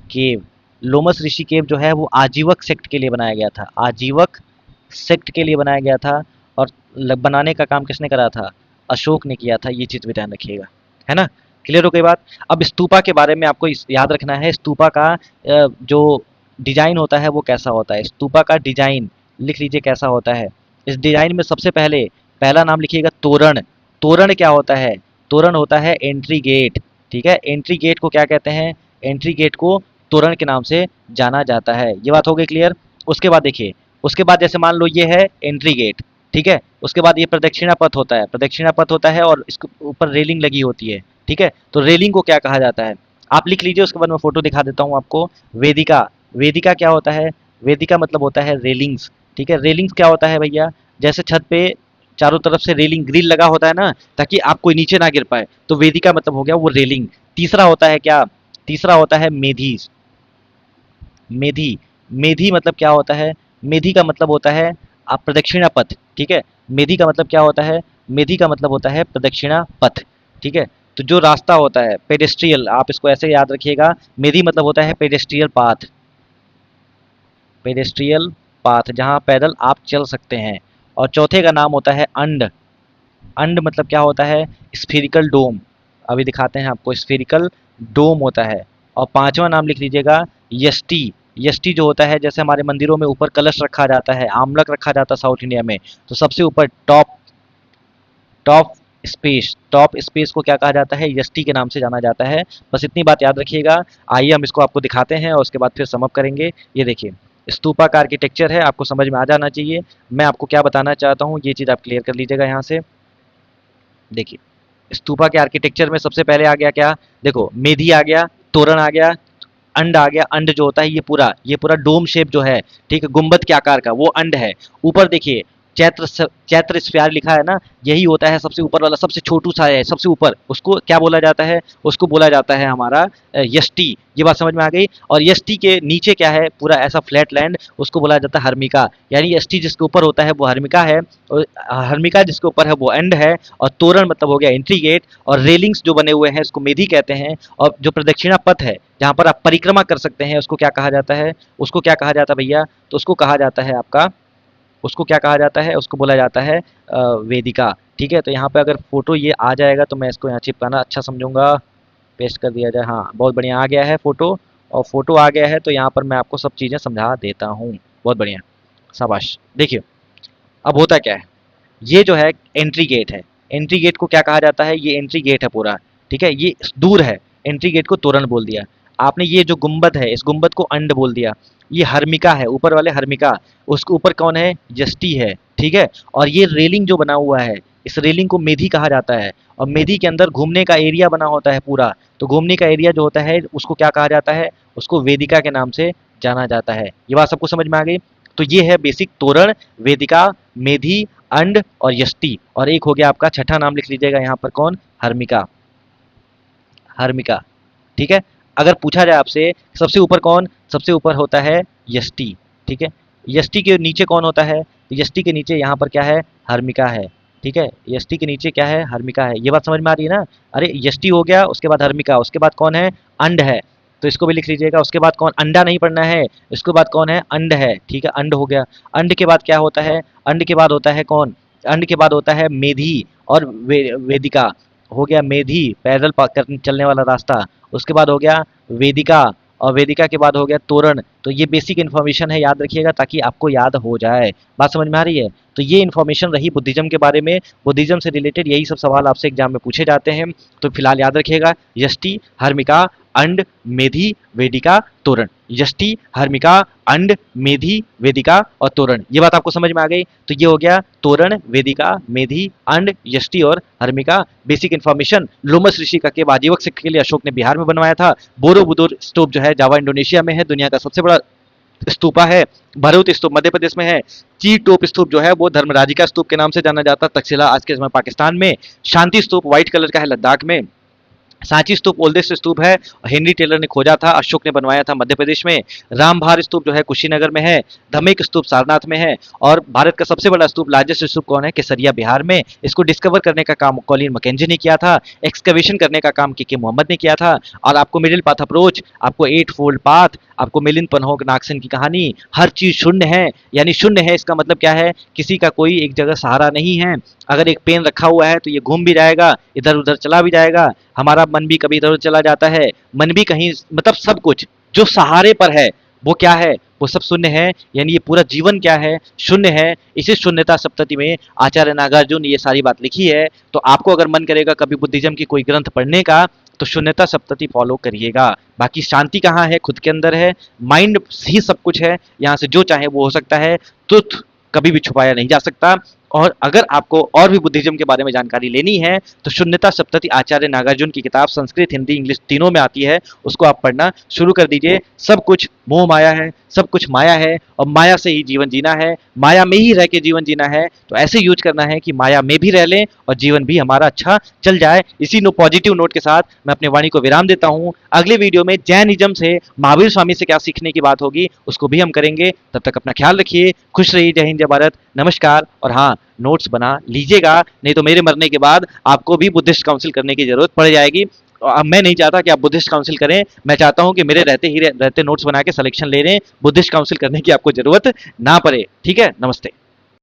केव। लोमस ऋषि केव जो है वो आजीवक सेक्ट के लिए बनाया गया था। आजीवक सेक्ट के लिए बनाया गया था। और बनाने का काम किसने करा था? अशोक ने किया था। ये चीज़ भी ध्यान रखिएगा, है ना? क्लियर हो गई बात। अब स्तूपा के बारे में आपको याद रखना है, स्तूपा का जो डिजाइन होता है वो कैसा होता है। स्तूपा का डिजाइन लिख लीजिए कैसा होता है। इस डिजाइन में सबसे पहले पहला नाम लिखिएगा तोरण। तोरण क्या होता है? तोरण होता है एंट्री गेट। ठीक है, एंट्री गेट को क्या कहते हैं? एंट्री गेट को तोरण के नाम से जाना जाता है। ये बात हो गई क्लियर। उसके बाद देखिए, उसके बाद जैसे मान लो ये है एंट्री गेट, ठीक है, उसके बाद ये प्रदक्षिणा पथ होता है, प्रदक्षिणा पथ होता है और इसके ऊपर रेलिंग लगी होती है। ठीक है, तो रेलिंग को क्या कहा जाता है? आप लिख लीजिए, उसके बाद मैं फोटो दिखा देता हूँ आपको। वेदिका। वेदिका क्या होता है? वेदिका मतलब होता है रेलिंग्स। ठीक है, रेलिंग्स क्या होता है भैया? जैसे छत पे चारों तरफ से रेलिंग ग्रिल लगा होता है ना, ताकि आप कोई नीचे ना गिर पाए, तो वेदिका मतलब हो गया वो रेलिंग। तीसरा होता है क्या? तीसरा होता है मेधी। मेधी। मेधी मतलब क्या होता है? मेधी का मतलब होता है आप प्रदक्षिणा पथ। ठीक है, मेधी का मतलब क्या होता है? मेधी का मतलब होता है प्रदक्षिणा पथ। ठीक है, तो जो रास्ता होता है पेडेस्ट्रियल, आप इसको ऐसे याद रखिएगा, मेधी मतलब होता है पेडेस्ट्रियल पाथ। पेडेस्ट्रियल पाथ, जहाँ पैदल आप चल सकते हैं। और चौथे का नाम होता है अंड। अंड मतलब क्या होता है? स्फेरिकल डोम। अभी दिखाते हैं आपको, स्फेरिकल डोम होता है। और पांचवा नाम लिख लीजिएगा यष्टि। यष्टि जो होता है, जैसे हमारे मंदिरों में ऊपर कलश रखा जाता है, आमलक रखा जाता है साउथ इंडिया में, तो सबसे ऊपर top top space, top space को क्या कहा जाता है? यष्टि के नाम से जाना जाता है। बस इतनी बात याद रखिएगा। आइए हम इसको आपको दिखाते हैं और उसके बाद फिर समअप करेंगे। ये देखिए, स्तूपा का आर्किटेक्चर है, आपको समझ में आ जाना चाहिए। मैं आपको क्या बताना चाहता हूँ ये चीज़ आप क्लियर कर लीजिएगा यहाँ से। देखिए, स्तूपा के आर्किटेक्चर में सबसे पहले आ गया क्या? देखो, मेधी आ गया, तोरण आ गया, अंड आ गया। अंड जो होता है ये पूरा डोम शेप जो है, ठीक है, गुंबद के आकार का, वो अंड है। ऊपर देखिए, चैत्र स्फीयर लिखा है ना, यही होता है सबसे ऊपर वाला, सबसे छोटू सा है सबसे ऊपर, उसको क्या बोला जाता है? उसको बोला जाता है हमारा यष्टि। ये बात समझ में आ गई। और यष्टि के नीचे क्या है? पूरा ऐसा फ्लैट लैंड, उसको बोला जाता है हर्मिका। यानी यष्टि जिसके ऊपर होता है वो हर्मिका है, और हर्मिका जिसके ऊपर है वो एंड है। और तोरण मतलब हो गया एंट्री गेट, और रेलिंग्स जो बने हुए हैं उसको मेधी कहते हैं। और जो प्रदक्षिणा पथ है जहाँ पर आप परिक्रमा कर सकते हैं, उसको क्या कहा जाता है? उसको क्या कहा जाता है भैया? तो उसको कहा जाता है आपका, उसको क्या कहा जाता है? उसको बोला जाता है वेदिका। ठीक है, तो यहाँ पे अगर फोटो ये आ जाएगा तो मैं इसको यहाँ चिपकाना अच्छा समझूंगा। पेस्ट कर दिया जाए, हाँ बहुत बढ़िया आ गया है फोटो। और फोटो आ गया है तो यहाँ पर मैं आपको सब चीज़ें समझा देता हूँ। बहुत बढ़िया, शाबाश। देखिए, अब होता क्या है, ये जो है एंट्री गेट है। एंट्री गेट को क्या कहा जाता है? ये एंट्री गेट है पूरा। ठीक है, ये दूर है, एंट्री गेट को तोरण बोल दिया आपने। ये जो गुंबद है, इस गुंबद को अंड बोल दिया। ये हर्मिका है, ऊपर वाले हर्मिका, उसके ऊपर कौन है? यष्टि है। ठीक है, और ये रेलिंग जो बना हुआ है, इस रेलिंग को मेधी कहा जाता है। और मेधी के अंदर घूमने का एरिया बना होता है पूरा, तो घूमने का एरिया जो होता है उसको क्या कहा जाता है? उसको वेदिका के नाम से जाना जाता है। ये बात सबको समझ में आ गई। तो ये है बेसिक तोरण, वेदिका, मेधी, अंड और यष्टि। और एक हो गया आपका छठा नाम लिख लीजिएगा यहाँ पर, कौन? हर्मिका। हर्मिका। ठीक है, अगर पूछा जाए आपसे सबसे ऊपर कौन? सबसे ऊपर होता है यष्टि। ठीक है, यष्टि के नीचे कौन होता है? यष्टि के नीचे यहाँ पर क्या है? हर्मिका है। ठीक है, यष्टि के नीचे क्या है? हर्मिका है। ये बात समझ में आ रही है ना? अरे यष्टि हो गया, उसके बाद हर्मिका, उसके बाद कौन है? अंड है। तो इसको भी लिख लीजिएगा। उसके बाद कौन? अंडा नहीं पढ़ना है, इसके बाद कौन है? अंड है। ठीक है, अंड हो गया। अंड के बाद क्या होता है? अंड के बाद होता है कौन? अंड के बाद होता है मेधी और वेदिका। हो गया मेधी, पैदल चलने वाला रास्ता। उसके बाद हो गया वेदिका, और वेदिका के बाद हो गया तोरण। तो ये बेसिक इन्फॉर्मेशन है, याद रखिएगा ताकि आपको याद हो जाए। बात समझ में आ रही है? तो ये इन्फॉर्मेशन रही बुद्धिज्म के बारे में। बुद्धिज्म से रिलेटेड यही सब सवाल आपसे एग्जाम में पूछे जाते हैं। तो फिलहाल याद रखिएगा, यष्टि, हर्मिका, अंड, मेधी, वेदिका, तोरण। यष्टि, हर्मिका, अंड, मेधी, वेदिका और तोरण। ये बात आपको समझ में आ गई। तो ये हो गया तोरण, वेदिका, मेधी, अंड, यष्टि और हर्मिका। Basic information. लोमस ऋषि का केव आजीवक सिक्के के लिए अशोक ने बिहार में बनवाया था। बोरोबुदुर स्तूप जो है जावा इंडोनेशिया में है, दुनिया का सबसे बड़ा स्तूपा है। भरूच स्तूप मध्य प्रदेश में है। ची टोप स्तूप जो है वो धर्मराजिका स्तूप के नाम से जाना जाता है, तक्षशिला आज के समय पाकिस्तान में। शांति स्तूप व्हाइट कलर का है, लद्दाख में। सांची स्तूप ओल्डेस्ट स्तूप है, हेनरी टेलर ने खोजा था, अशोक ने बनवाया था मध्य प्रदेश में। रामभार स्तूप जो है कुशीनगर में है। धमेक स्तूप सारनाथ में है। और भारत का सबसे बड़ा स्तूप, लार्जेस्ट स्तूप कौन है? केसरिया बिहार में। इसको डिस्कवर करने का काम कॉलिन मैकेंजी ने किया था। एक्सकवेशन करने का काम के मोहम्मद ने किया था। और आपको मिडिल पाथ अप्रोच, आपको 8 फोल्ड पाथ, आपको मिलिंद पन्होक नागसेन की कहानी, हर चीज शून्य है। यानी शून्य है इसका मतलब क्या है? किसी का कोई एक जगह सहारा नहीं है। अगर एक पेन रखा हुआ है तो ये घूम भी जाएगा, इधर उधर चला भी जाएगा। हमारा मन भी कभी इधर चला जाता है, मन भी कहीं, मतलब सब कुछ जो सहारे पर है वो क्या है, वो सब शून्य है। यानी ये पूरा जीवन क्या है, शून्य है। इसी शून्यता सप्तति में आचार्य नागार्जुन ने ये सारी बात लिखी है। तो आपको अगर मन करेगा कभी बुद्धिज्म की कोई ग्रंथ पढ़ने का, तो शून्यता सप्तति फॉलो करिएगा। बाकी शांति कहाँ है, खुद के अंदर है। माइंड ही सब कुछ है, यहाँ से जो चाहे वो हो सकता है। ट्रुथ कभी भी छुपाया नहीं जा सकता। और अगर आपको और भी बुद्धिज्म के बारे में जानकारी लेनी है, तो शून्यता सप्तति आचार्य नागार्जुन की किताब संस्कृत, हिंदी, इंग्लिश तीनों में आती है, उसको आप पढ़ना शुरू कर दीजिए। सब कुछ मोह माया है, सब कुछ माया है, और माया से ही जीवन जीना है, माया में ही रह के जीवन जीना है। तो ऐसे यूज करना है कि माया में भी रह लें और जीवन भी हमारा अच्छा चल जाए। इसी पॉजिटिव नोट के साथ मैं अपने वाणी को विराम देता हूँ। अगले वीडियो में जैनिज्म से महावीर स्वामी से क्या सीखने की बात होगी, उसको भी हम करेंगे। तब तक अपना ख्याल रखिए, खुश रहिए। जय हिंद, जय भारत, नमस्कार। और हाँ, नोट्स बना लीजिएगा, नहीं तो मेरे मरने के बाद आपको भी बुद्धिस्ट काउंसिल करने की जरूरत पड़ जाएगी। अब मैं नहीं चाहता कि आप बुद्धिस्ट काउंसिल करें, मैं चाहता हूं कि मेरे रहते नोट्स बना के सिलेक्शन ले रहे हैं, बुद्धिस्ट काउंसिल करने की आपको जरूरत ना पड़े। ठीक है, नमस्ते।